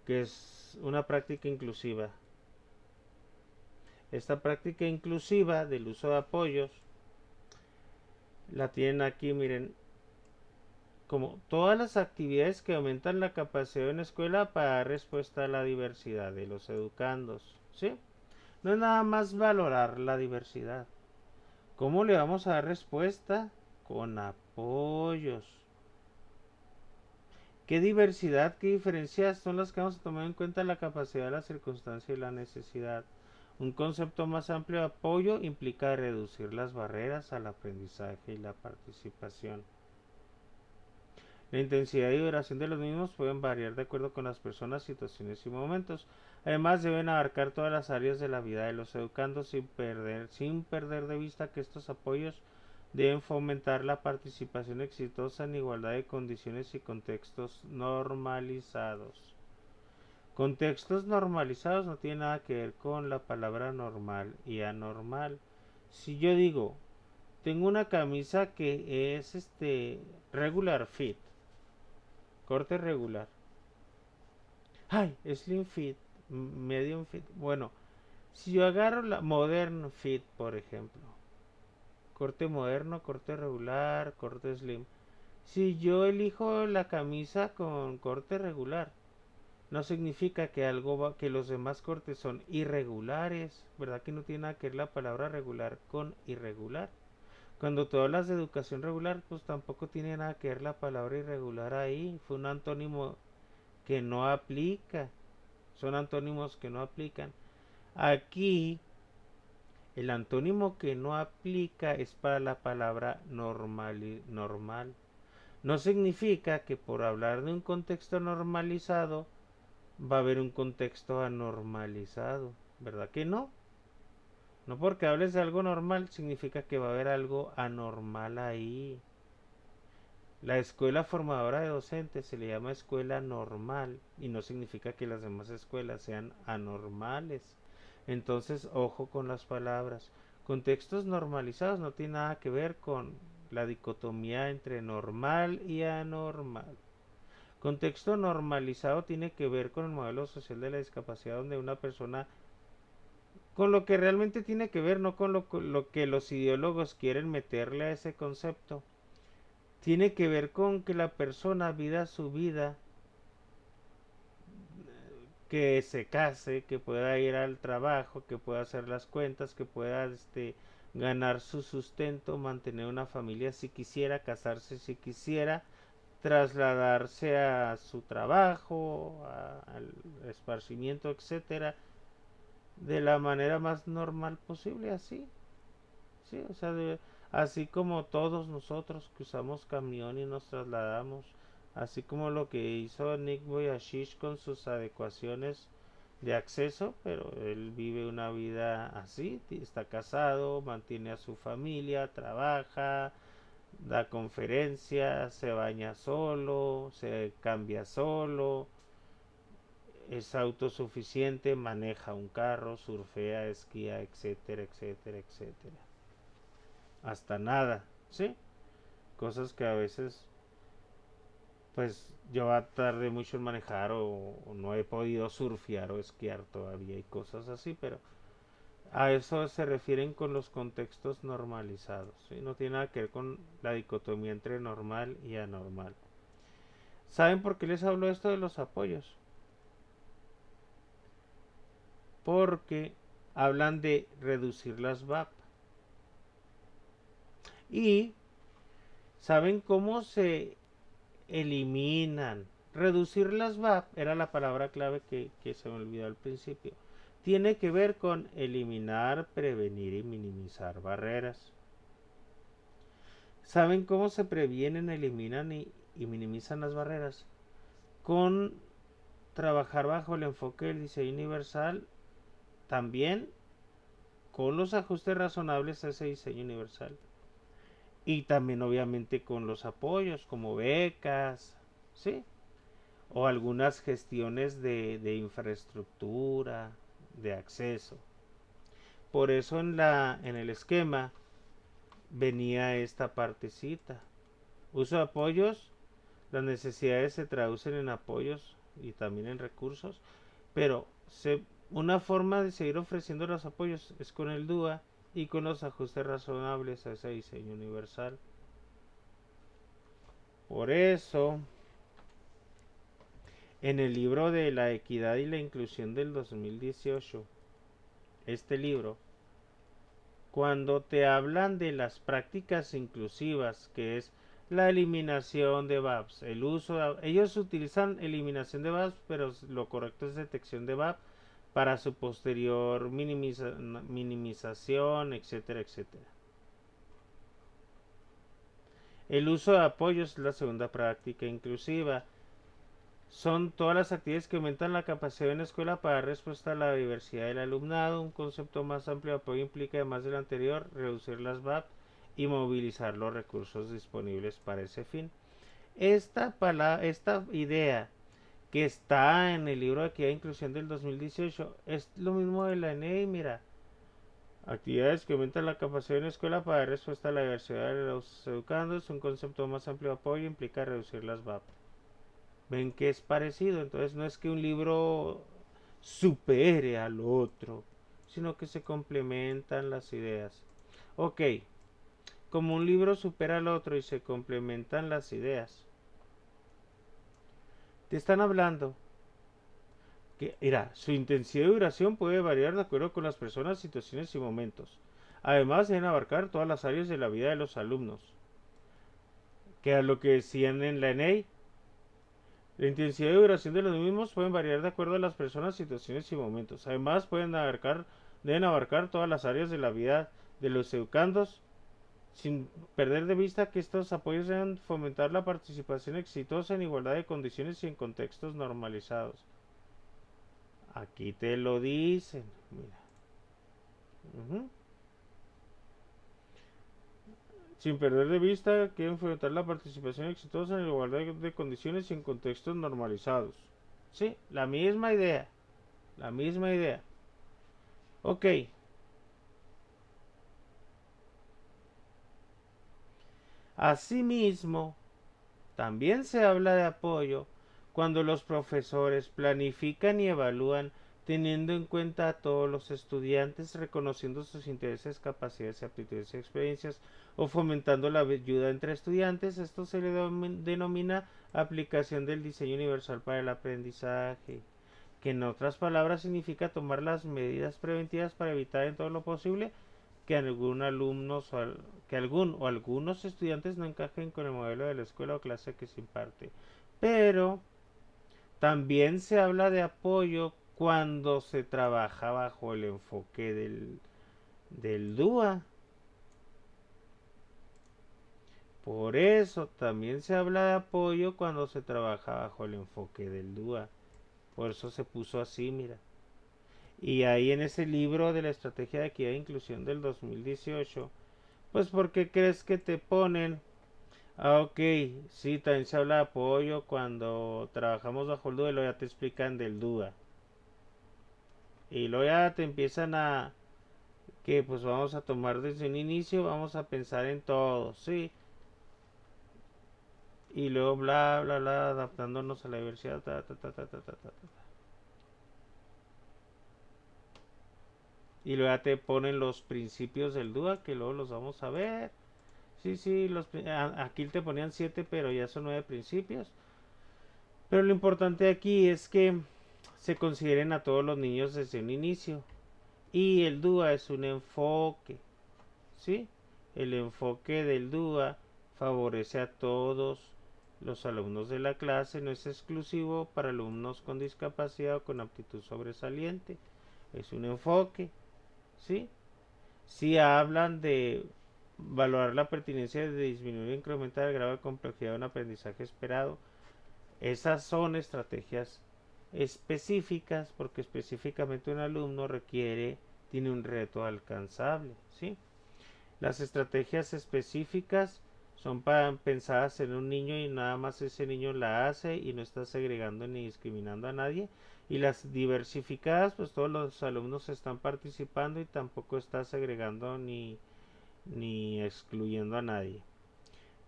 A: que es una práctica inclusiva. Esta práctica inclusiva del uso de apoyos la tienen aquí, miren, como todas las actividades que aumentan la capacidad de una escuela para dar respuesta a la diversidad de los educandos, ¿sí? No es nada más valorar la diversidad. ¿Cómo le vamos a dar respuesta? Con apoyos. ¿Qué diversidad, qué diferencias son las que vamos a tomar en cuenta? La capacidad, la circunstancia y la necesidad. Un concepto más amplio de apoyo implica reducir las barreras al aprendizaje y la participación. La intensidad y duración de los mismos pueden variar de acuerdo con las personas, situaciones y momentos. Además, deben abarcar todas las áreas de la vida de los educandos sin perder de vista que estos apoyos deben fomentar la participación exitosa en igualdad de condiciones y contextos normalizados. Contextos normalizados no tiene nada que ver con la palabra normal y anormal. Si yo digo, tengo una camisa que es regular fit, corte regular. Ay, slim fit, medium fit. Bueno, si yo agarro la modern fit, por ejemplo, corte moderno, corte regular, corte slim. Si yo elijo la camisa con corte regular, no significa que que los demás cortes son irregulares, ¿verdad? Que no tiene nada que ver la palabra regular con irregular. Cuando tú hablas de educación regular, pues tampoco tiene nada que ver la palabra irregular ahí. Fue un antónimo que no aplica. Son antónimos que no aplican. Aquí, el antónimo que no aplica es para la palabra normal. No significa que por hablar de un contexto normalizado va a haber un contexto anormalizado, ¿verdad que no? No porque hables de algo normal significa que va a haber algo anormal ahí. La escuela formadora de docentes se le llama escuela normal y no significa que las demás escuelas sean anormales. Entonces, ojo con las palabras. Contextos normalizados no tiene nada que ver con la dicotomía entre normal y anormal. Contexto normalizado tiene que ver con el modelo social de la discapacidad donde una persona, con lo que realmente tiene que ver, no con lo que los ideólogos quieren meterle a ese concepto, tiene que ver con que la persona vida su vida, que se case, que pueda ir al trabajo, que pueda hacer las cuentas, que pueda ganar su sustento, mantener una familia si quisiera, casarse si quisiera, trasladarse a su trabajo, al esparcimiento, etcétera, de la manera más normal posible, así, sí, o sea, así como todos nosotros que usamos camión y nos trasladamos, así como lo que hizo Nick Boyashish con sus adecuaciones de acceso, pero él vive una vida así, está casado, mantiene a su familia, trabaja, da conferencias, se baña solo, se cambia solo, es autosuficiente, maneja un carro, surfea, esquía, etcétera, etcétera, etcétera. Hasta nada, ¿sí? Cosas que a veces, pues yo tardé mucho en manejar o no he podido surfear o esquiar todavía y cosas así, pero a eso se refieren con los contextos normalizados, ¿sí? No tiene nada que ver con la dicotomía entre normal y anormal. ¿Saben por qué les hablo esto de los apoyos? Porque hablan de reducir las VAP. Y ¿saben cómo se eliminan? Reducir las VAP era la palabra clave que se me olvidó al principio. Tiene que ver con eliminar, prevenir y minimizar barreras. ¿Saben cómo se previenen, eliminan y minimizan las barreras? Con trabajar bajo el enfoque del diseño universal, también con los ajustes razonables a ese diseño universal. Y también obviamente con los apoyos como becas, ¿sí? O algunas gestiones de infraestructura, de acceso. Por eso en el esquema venía esta partecita. Uso de apoyos, las necesidades se traducen en apoyos y también en recursos, pero una forma de seguir ofreciendo los apoyos es con el DUA y con los ajustes razonables a ese diseño universal. Por eso, en el libro de la equidad y la inclusión del 2018, este libro, cuando te hablan de las prácticas inclusivas, que es la eliminación de VAPs, el uso ellos utilizan eliminación de VAPs, pero lo correcto es detección de VAP para su posterior minimización, etcétera, etcétera. El uso de apoyos es la segunda práctica inclusiva. Son todas las actividades que aumentan la capacidad de una escuela para dar respuesta a la diversidad del alumnado. Un concepto más amplio de apoyo implica, además del anterior, reducir las VAP y movilizar los recursos disponibles para ese fin. Esta idea que está en el libro de Equidad e Inclusión del 2018 es lo mismo de la NEI, mira. Actividades que aumentan la capacidad de una escuela para dar respuesta a la diversidad de los educandos. Un concepto más amplio de apoyo implica reducir las VAP. Ven que es parecido, entonces no es que un libro supere al otro, sino que se complementan las ideas. Ok, como un libro supera al otro y se complementan las ideas. Te están hablando que, mira, su intensidad y duración puede variar de acuerdo con las personas, situaciones y momentos. Además, deben abarcar todas las áreas de la vida de los alumnos. Que a lo que decían en la ENEI, la intensidad y duración de los mismos pueden variar de acuerdo a las personas, situaciones y momentos. Además, deben abarcar todas las áreas de la vida de los educandos, sin perder de vista que estos apoyos deben fomentar la participación exitosa en igualdad de condiciones y en contextos normalizados. Aquí te lo dicen, mira. Ujú. Sin perder de vista que deben fomentar la participación exitosa en igualdad de condiciones y en contextos normalizados. Sí, la misma idea, la misma idea. Ok, asimismo, también se habla de apoyo cuando los profesores planifican y evalúan teniendo en cuenta a todos los estudiantes, reconociendo sus intereses, capacidades, aptitudes y experiencias, o fomentando la ayuda entre estudiantes. Esto se le denomina aplicación del diseño universal para el aprendizaje, que en otras palabras significa tomar las medidas preventivas para evitar en todo lo posible que algún o algunos estudiantes no encajen con el modelo de la escuela o clase que se imparte. Pero también se habla de apoyo cuando se trabaja bajo el enfoque del DUA. Por eso también se habla de apoyo cuando se trabaja bajo el enfoque del DUA. Por eso se puso así, mira. Y ahí en ese libro de la Estrategia de Equidad e Inclusión del 2018, pues ¿por qué crees que te ponen? Ah, ok, sí, también se habla de apoyo cuando trabajamos bajo el DUA y luego ya te explican del DUA. Y luego ya te empiezan a que pues vamos a tomar desde un inicio, vamos a pensar en todo, sí. Y luego bla, bla, bla, adaptándonos a la diversidad, Y luego ya te ponen los principios del DUA, que luego los vamos a ver. Sí, sí, aquí te ponían 7, pero ya son 9 principios. Pero lo importante aquí es que se consideren a todos los niños desde un inicio. Y el DUA es un enfoque, ¿sí? El enfoque del DUA favorece a todos los alumnos de la clase, no es exclusivo para alumnos con discapacidad o con aptitud sobresaliente. Es un enfoque, ¿sí? Si hablan de valorar la pertinencia de disminuir e incrementar el grado de complejidad de un aprendizaje esperado, esas son estrategias específicas porque específicamente un alumno tiene un reto alcanzable, ¿sí? Las estrategias específicas son pensadas en un niño y nada más ese niño la hace y no está segregando ni discriminando a nadie. Y las diversificadas, pues todos los alumnos están participando y tampoco está segregando ni excluyendo a nadie.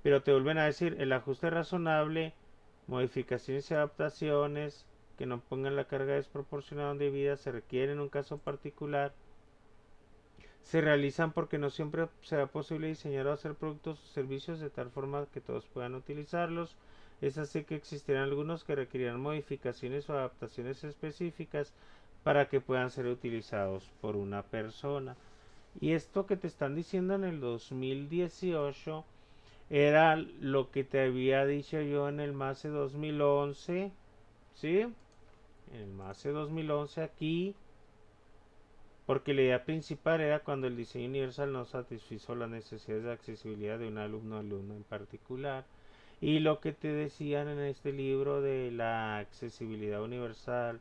A: Pero te vuelven a decir, el ajuste razonable, modificaciones y adaptaciones que no pongan la carga desproporcionada de vida se requieren en un caso particular. Se realizan porque no siempre será posible diseñar o hacer productos o servicios de tal forma que todos puedan utilizarlos. Es así que existirán algunos que requerirán modificaciones o adaptaciones específicas para que puedan ser utilizados por una persona. Y esto que te están diciendo en el 2018 era lo que te había dicho yo en el MASE 2011, ¿sí? En el MASE 2011 aquí, porque la idea principal era cuando el diseño universal no satisfizo las necesidades de accesibilidad de un alumno en particular. Y lo que te decían en este libro de la accesibilidad universal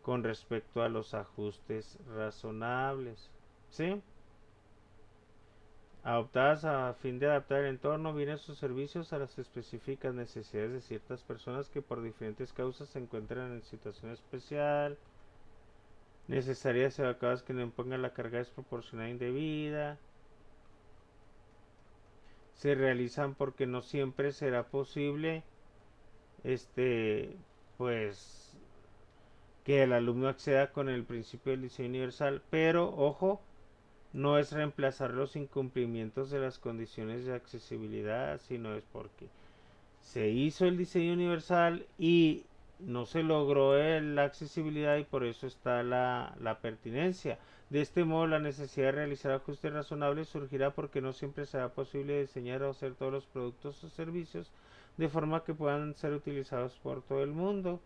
A: con respecto a los ajustes razonables, ¿sí? Adoptadas a fin de adaptar el entorno, vienen sus servicios a las específicas necesidades de ciertas personas que por diferentes causas se encuentran en situación especial, necesarias y adecuadas que no impongan la carga desproporcionada e indebida. Se realizan porque no siempre será posible, este, pues, que el alumno acceda con el principio del diseño universal, pero ojo, no es reemplazar los incumplimientos de las condiciones de accesibilidad, sino es porque se hizo el diseño universal y no se logró la accesibilidad y por eso está la pertinencia. De este modo, la necesidad de realizar ajustes razonables surgirá porque no siempre será posible diseñar o hacer todos los productos o servicios de forma que puedan ser utilizados por todo el mundo.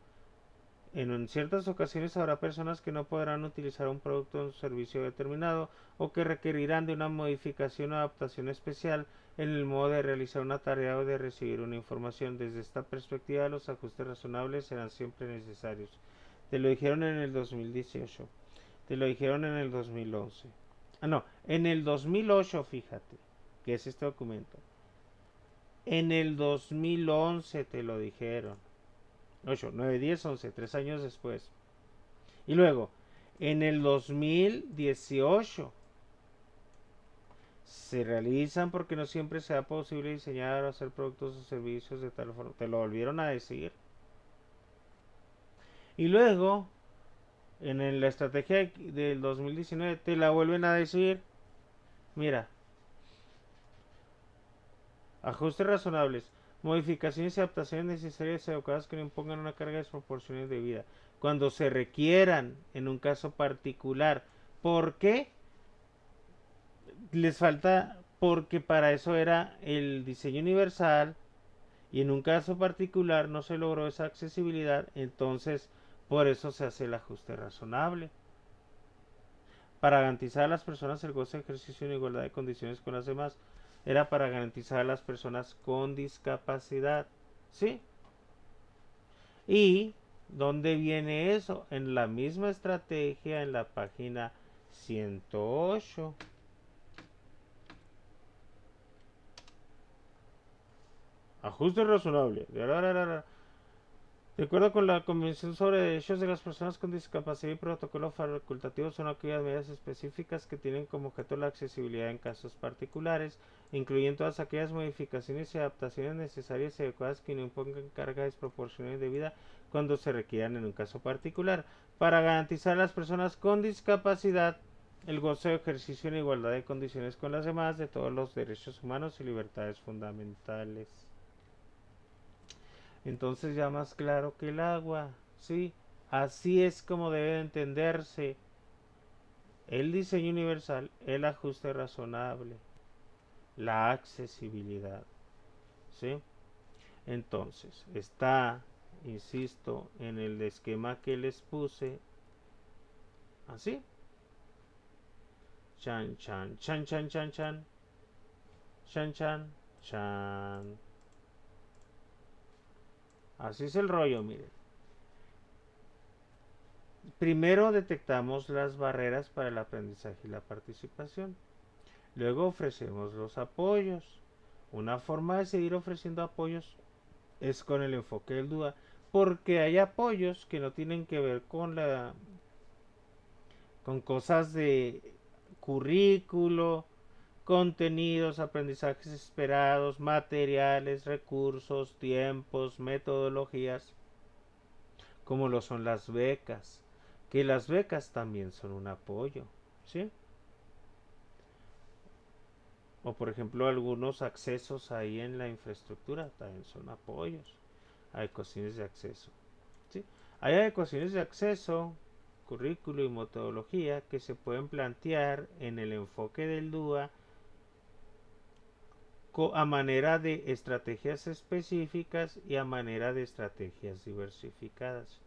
A: En ciertas ocasiones habrá personas que no podrán utilizar un producto o un servicio determinado o que requerirán de una modificación o adaptación especial en el modo de realizar una tarea o de recibir una información. Desde esta perspectiva, los ajustes razonables serán siempre necesarios. Te lo dijeron en el 2018. Te lo dijeron en el 2011. Ah, no, en el 2008, fíjate, que es este documento. En el 2011 te lo dijeron. 8, 9, 10, 11, 3 años después. Y luego, en el 2018 se realizan porque no siempre sea posible diseñar o hacer productos o servicios de tal forma. Te lo volvieron a decir. Y luego, en la estrategia del 2019, te la vuelven a decir. Mira, ajustes razonables, modificaciones y adaptaciones necesarias y adecuadas que no impongan una carga desproporcionada de vida. Cuando se requieran en un caso particular. ¿Por qué? Les falta porque para eso era el diseño universal y en un caso particular no se logró esa accesibilidad, entonces por eso se hace el ajuste razonable. Para garantizar a las personas el goce de ejercicio en igualdad de condiciones con las demás, era para garantizar a las personas con discapacidad. ¿Sí? ¿Y dónde viene eso? En la misma estrategia en la página 108. Ajuste razonable. De acuerdo con la Convención sobre Derechos de las Personas con Discapacidad y protocolos facultativos son aquellas medidas específicas que tienen como objeto la accesibilidad en casos particulares, incluyendo todas aquellas modificaciones y adaptaciones necesarias y adecuadas que no impongan carga desproporcionada y debida cuando se requieran en un caso particular, para garantizar a las personas con discapacidad el goce de ejercicio en igualdad de condiciones con las demás de todos los derechos humanos y libertades fundamentales. Entonces ya más claro que el agua, ¿sí? Así es como debe entenderse el diseño universal, el ajuste razonable, la accesibilidad, ¿sí? Entonces, está, insisto, en el esquema que les puse, así, chan, chan, chan, chan, chan, chan, chan, chan, chan. Así es el rollo, miren. Primero detectamos las barreras para el aprendizaje y la participación. Luego ofrecemos los apoyos. Una forma de seguir ofreciendo apoyos es con el enfoque del DUA, porque hay apoyos que no tienen que ver con cosas de currículo, contenidos, aprendizajes esperados, materiales, recursos, tiempos, metodologías, como lo son las becas, que las becas también son un apoyo, ¿sí? O por ejemplo algunos accesos ahí en la infraestructura también son apoyos a ecuaciones de acceso. ¿Sí? Hay ecuaciones de acceso, currículo y metodología que se pueden plantear en el enfoque del DUA a manera de estrategias específicas y a manera de estrategias diversificadas.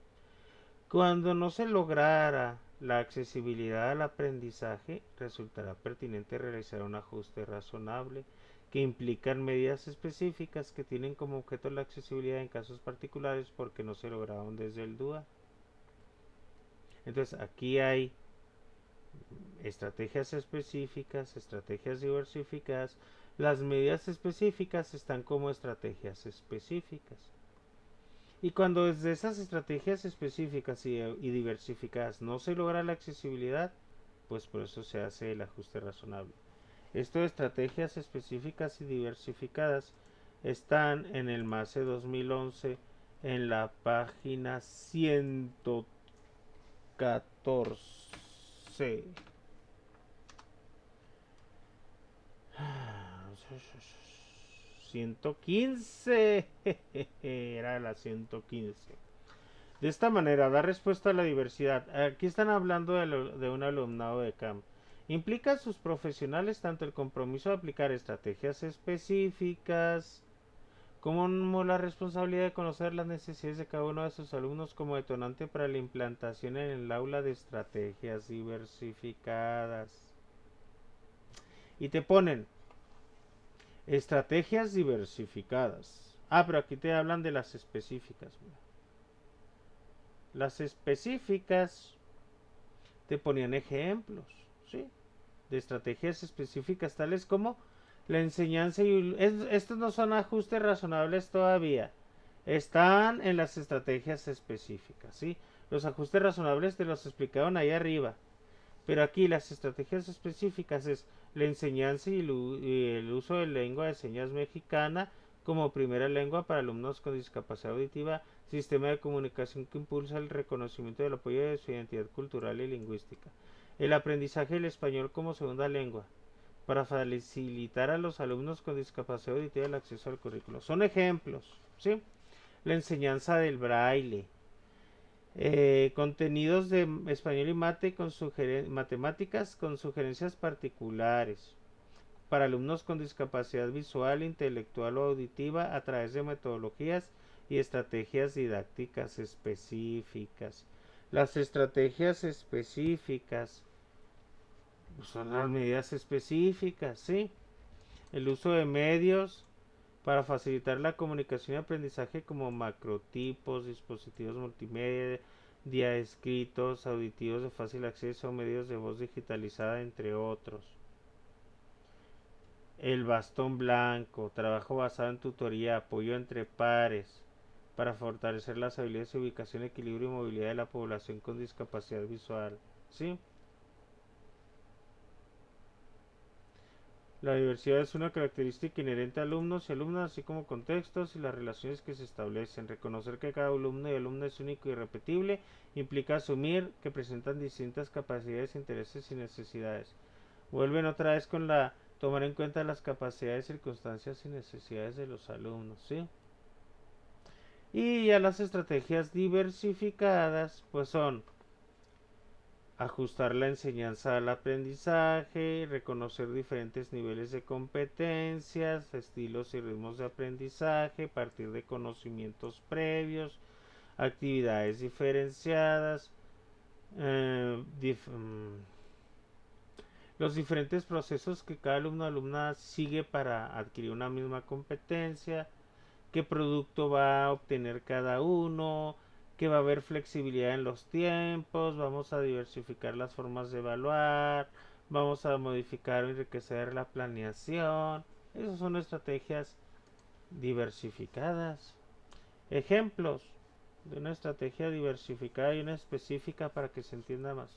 A: Cuando no se lograra la accesibilidad al aprendizaje, resultará pertinente realizar un ajuste razonable que implican medidas específicas que tienen como objeto la accesibilidad en casos particulares porque no se lograron desde el DUA. Entonces aquí hay estrategias específicas, estrategias diversificadas. Las medidas específicas están como estrategias específicas. Y cuando desde esas estrategias específicas y diversificadas no se logra la accesibilidad, pues por eso se hace el ajuste razonable. Esto de estrategias específicas y diversificadas están en el MASE 2011 en la página 103. 14. ...115... era la 115. De esta manera, da respuesta a la diversidad. Aquí están hablando de un alumnado de camp. Implica a sus profesionales tanto el compromiso de aplicar estrategias específicas, como la responsabilidad de conocer las necesidades de cada uno de sus alumnos como detonante para la implantación en el aula de estrategias diversificadas. Y te ponen estrategias diversificadas. Pero aquí te hablan de las específicas. Mira. Las específicas te ponían ejemplos, ¿sí? De estrategias específicas tales como la enseñanza y estos no son ajustes razonables todavía. Están en las estrategias específicas, ¿sí? Los ajustes razonables te los explicaron ahí arriba. Pero aquí las estrategias específicas es la enseñanza y el uso de lengua de señas mexicana como primera lengua para alumnos con discapacidad auditiva, sistema de comunicación que impulsa el reconocimiento del apoyo de su identidad cultural y lingüística. El aprendizaje del español como segunda lengua para facilitar a los alumnos con discapacidad auditiva el acceso al currículo. Son ejemplos, ¿sí? La enseñanza del braille, contenidos de español y matemáticas con sugerencias particulares para alumnos con discapacidad visual, intelectual o auditiva a través de metodologías y estrategias didácticas específicas. Las estrategias específicas son las medidas específicas, ¿sí? El uso de medios para facilitar la comunicación y aprendizaje como macrotipos, dispositivos multimedia, escritos, auditivos de fácil acceso, medios de voz digitalizada, entre otros. El bastón blanco, trabajo basado en tutoría, apoyo entre pares, para fortalecer las habilidades de ubicación, equilibrio y movilidad de la población con discapacidad visual. ¿Sí? La diversidad es una característica inherente a alumnos y alumnas, así como contextos y las relaciones que se establecen. Reconocer que cada alumno y alumna es único y irrepetible implica asumir que presentan distintas capacidades, intereses y necesidades. Vuelven otra vez con la tomar en cuenta las capacidades, circunstancias y necesidades de los alumnos, ¿sí? Y ya las estrategias diversificadas, pues son ajustar la enseñanza al aprendizaje, reconocer diferentes niveles de competencias, estilos y ritmos de aprendizaje, partir de conocimientos previos, actividades diferenciadas, los diferentes procesos que cada alumno o alumna sigue para adquirir una misma competencia, qué producto va a obtener cada uno, que va a haber flexibilidad en los tiempos, vamos a diversificar las formas de evaluar, vamos a modificar o enriquecer la planeación. Esas son estrategias diversificadas. Ejemplos de una estrategia diversificada y una específica para que se entienda más.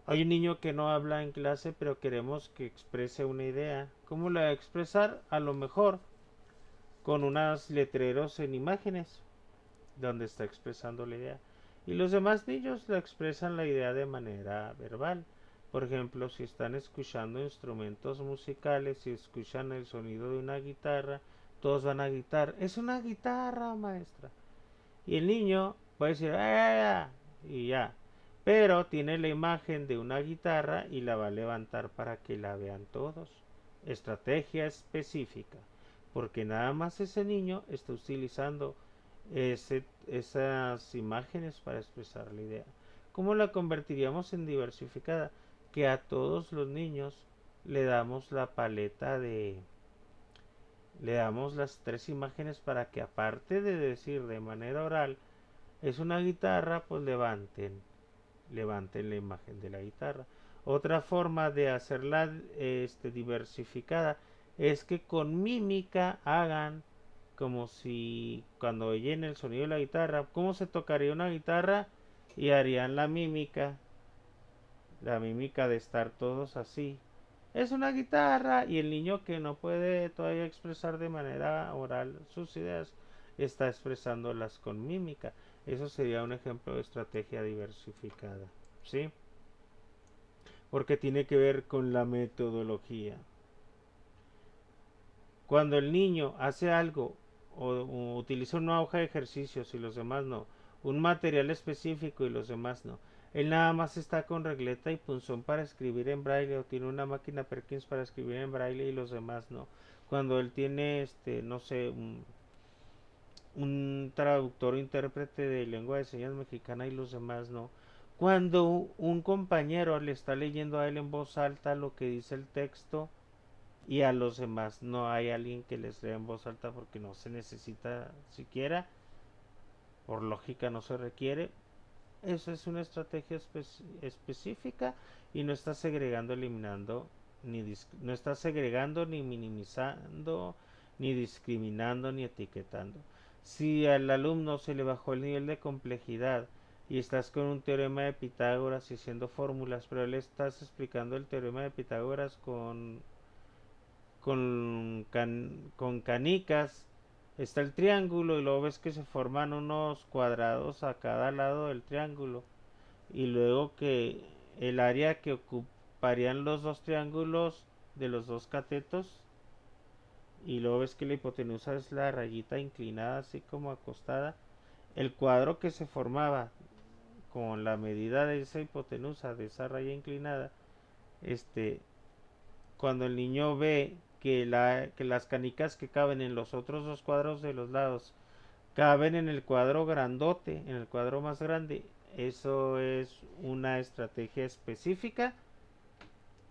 A: Hay un niño que no habla en clase, pero queremos que exprese una idea. ¿Cómo la va a expresar? A lo mejor con unos letreros en imágenes donde está expresando la idea. Y los demás niños la expresan la idea de manera verbal. Por ejemplo, si están escuchando instrumentos musicales y escuchan el sonido de una guitarra, todos van a gritar, es una guitarra, maestra. Y el niño va a decir, ¡ah! Y ya. Pero tiene la imagen de una guitarra y la va a levantar para que la vean todos. Estrategia específica. Porque nada más ese niño está utilizando esas imágenes para expresar la idea. ¿Cómo la convertiríamos en diversificada? Que a todos los niños le damos la paleta de... Le damos las tres imágenes para que aparte de decir de manera oral es una guitarra, pues levanten la imagen de la guitarra. Otra forma de hacerla diversificada es que con mímica hagan como si cuando oyen el sonido de la guitarra, cómo se tocaría una guitarra y harían la mímica de estar todos así. Es una guitarra y el niño que no puede todavía expresar de manera oral sus ideas está expresándolas con mímica. Eso sería un ejemplo de estrategia diversificada, ¿sí? Porque tiene que ver con la metodología. Cuando el niño hace algo o utiliza una hoja de ejercicios y los demás no, un material específico y los demás no, él nada más está con regleta y punzón para escribir en braille o tiene una máquina Perkins para escribir en braille y los demás no. Cuando él tiene, no sé, un traductor o intérprete de lengua de señas mexicana y los demás no. Cuando un compañero le está leyendo a él en voz alta lo que dice el texto y a los demás no hay alguien que les lea en voz alta porque no se necesita siquiera, por lógica no se requiere. Eso es una estrategia específica y no está segregando, eliminando, no está segregando, ni minimizando, ni discriminando, ni etiquetando. Si al alumno se le bajó el nivel de complejidad y estás con un teorema de Pitágoras y haciendo fórmulas, pero le estás explicando el teorema de Pitágoras con canicas, está el triángulo y luego ves que se forman unos cuadrados a cada lado del triángulo y luego que el área que ocuparían los dos triángulos de los dos catetos y luego ves que la hipotenusa es la rayita inclinada así como acostada, el cuadro que se formaba con la medida de esa hipotenusa, de esa raya inclinada, este cuando el niño ve que las canicas que caben en los otros dos cuadros de los lados caben en el cuadro grandote, en el cuadro más grande, eso es una estrategia específica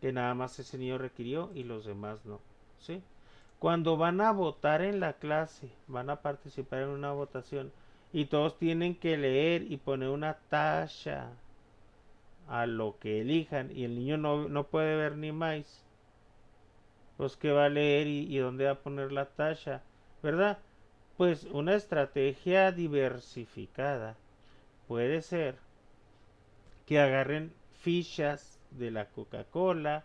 A: que nada más ese niño requirió y los demás no, ¿sí? Cuando van a votar en la clase, van a participar en una votación y todos tienen que leer y poner una talla a lo que elijan y el niño no puede ver ni más, pues qué va a leer y dónde va a poner la talla, ¿verdad? Pues una estrategia diversificada puede ser que agarren fichas de la Coca-Cola,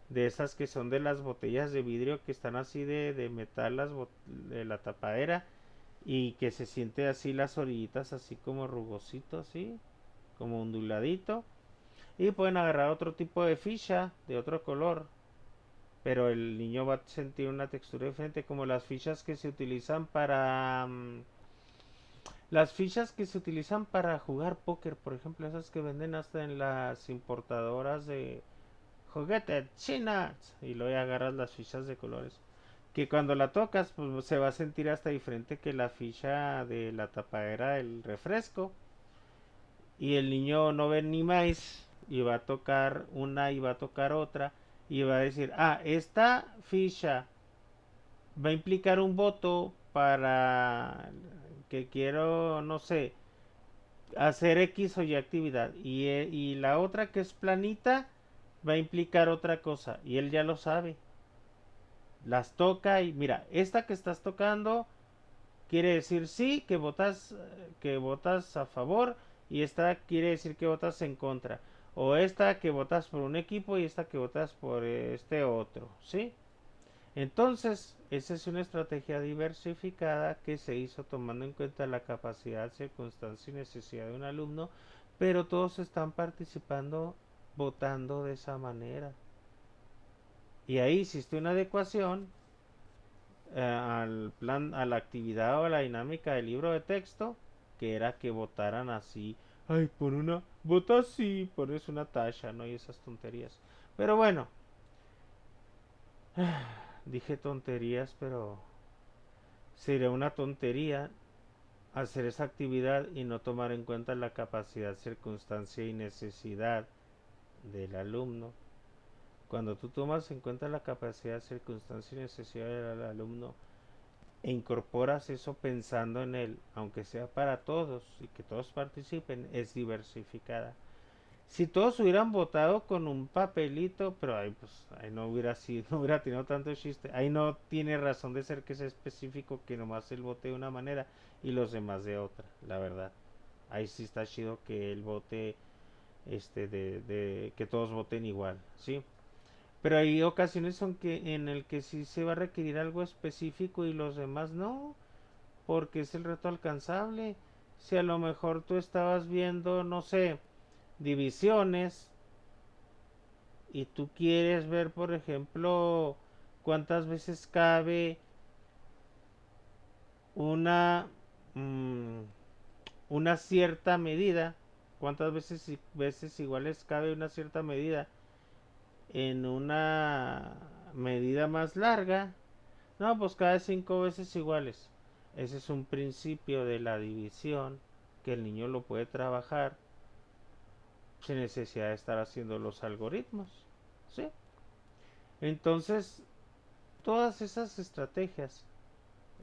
A: de esas que son de las botellas de vidrio que están así de metal, de la tapadera, y que se siente así las orillitas así como rugosito, así, como onduladito. Y pueden agarrar otro tipo de ficha de otro color, pero el niño va a sentir una textura diferente, como las fichas que se utilizan para las fichas que se utilizan para jugar póker, por ejemplo, esas que venden hasta en las importadoras de juguetes chinas y luego agarras las fichas de colores, que cuando la tocas pues se va a sentir hasta diferente que la ficha de la tapadera del refresco y el niño no ve ni más y va a tocar una y va a tocar otra y va a decir, ah, esta ficha va a implicar un voto para que quiero, no sé, hacer X o Y actividad. Y la otra que es planita va a implicar otra cosa. Y él ya lo sabe. Las toca y mira, esta que estás tocando quiere decir sí, que votas a favor. Y esta quiere decir que votas en contra. O esta que votas por un equipo y esta que votas por este otro. ¿Sí? Entonces, esa es una estrategia diversificada que se hizo tomando en cuenta la capacidad, circunstancia y necesidad de un alumno, pero todos están participando votando de esa manera. Y ahí hiciste una adecuación al plan, a la actividad o a la dinámica del libro de texto, que era que votaran así. Ay, por una, vota así, pones una tacha, ¿no? Y esas tonterías. Pero bueno, dije tonterías, pero sería una tontería hacer esa actividad y no tomar en cuenta la capacidad, circunstancia y necesidad del alumno. Cuando tú tomas en cuenta la capacidad, circunstancia y necesidad del alumno e incorporas eso pensando en él, aunque sea para todos y que todos participen, es diversificada. Si todos hubieran votado con un papelito, pero ahí pues ahí no hubiera sido, no hubiera tenido tanto chiste. Ahí no tiene razón de ser que sea específico que nomás él vote de una manera y los demás de otra, la verdad. Ahí sí está chido que él vote de que todos voten igual, ¿sí? Pero hay ocasiones son que en el que sí se va a requerir algo específico y los demás no, porque es el reto alcanzable. si a lo mejor tú estabas viendo, no sé, divisiones y tú quieres ver, por ejemplo, cuántas veces cabe una, mm, una cierta medida, cuántas veces iguales cabe una cierta medida en una medida más larga. No, pues cada 5 veces iguales. Ese es un principio de la división que el niño lo puede trabajar sin necesidad de estar haciendo los algoritmos. ¿Sí? Entonces, todas esas estrategias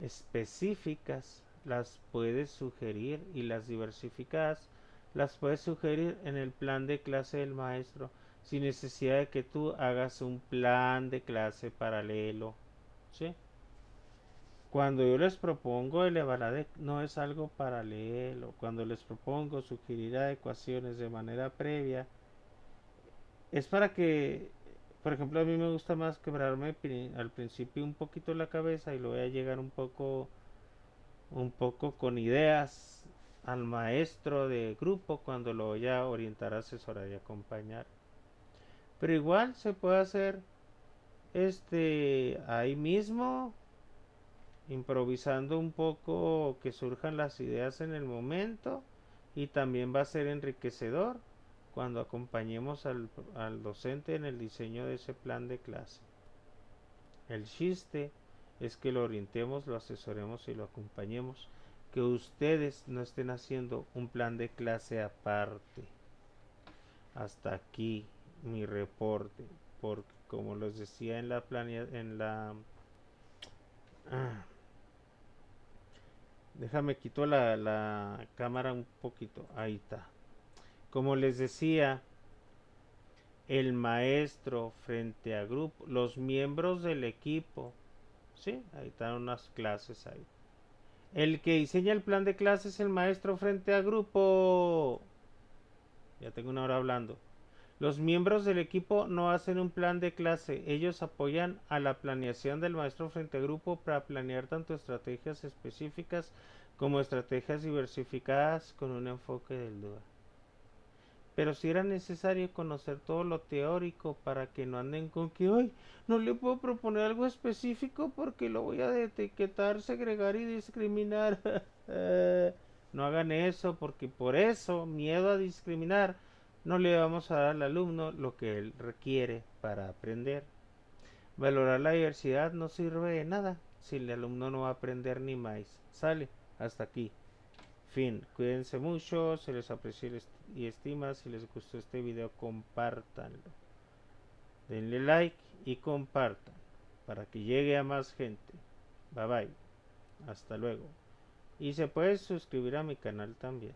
A: específicas las puedes sugerir, y las diversificadas las puedes sugerir en el plan de clase del maestro sin necesidad de que tú hagas un plan de clase paralelo. ¿Sí? Cuando yo les propongo elevar no es algo paralelo. Cuando les propongo sugerir adecuaciones de manera previa, es para que, por ejemplo, a mí me gusta más quebrarme al principio un poquito la cabeza y luego voy a llegar un poco con ideas al maestro de grupo cuando lo voy a orientar, asesorar y acompañar. Pero igual se puede hacer ahí mismo, improvisando un poco, que surjan las ideas en el momento, y también va a ser enriquecedor cuando acompañemos al docente en el diseño de ese plan de clase. El chiste es que lo orientemos, lo asesoremos y lo acompañemos, que ustedes no estén haciendo un plan de clase aparte. Hasta aquí mi reporte, porque como les decía en la déjame quito la cámara un poquito, ahí está. Como les decía, el maestro frente a grupo, los miembros del equipo, ¿sí? Ahí están unas clases ahí. El que diseña el plan de clases es el maestro frente a grupo. Ya tengo una hora hablando. Los miembros del equipo no hacen un plan de clase, ellos apoyan a la planeación del maestro frente a grupo para planear tanto estrategias específicas como estrategias diversificadas con un enfoque del DUA. Pero si era necesario conocer todo lo teórico para que no anden con que hoy no le puedo proponer algo específico porque lo voy a etiquetar, segregar y discriminar. No hagan eso, porque por eso, miedo a discriminar, no le vamos a dar al alumno lo que él requiere para aprender. Valorar la diversidad no sirve de nada si el alumno no va a aprender ni más. Sale, hasta aquí. Fin, cuídense mucho, se les aprecia y estima. Si les gustó este video, compártanlo. Denle like y compartan para que llegue a más gente. Bye bye, hasta luego. Y se puede suscribir a mi canal también.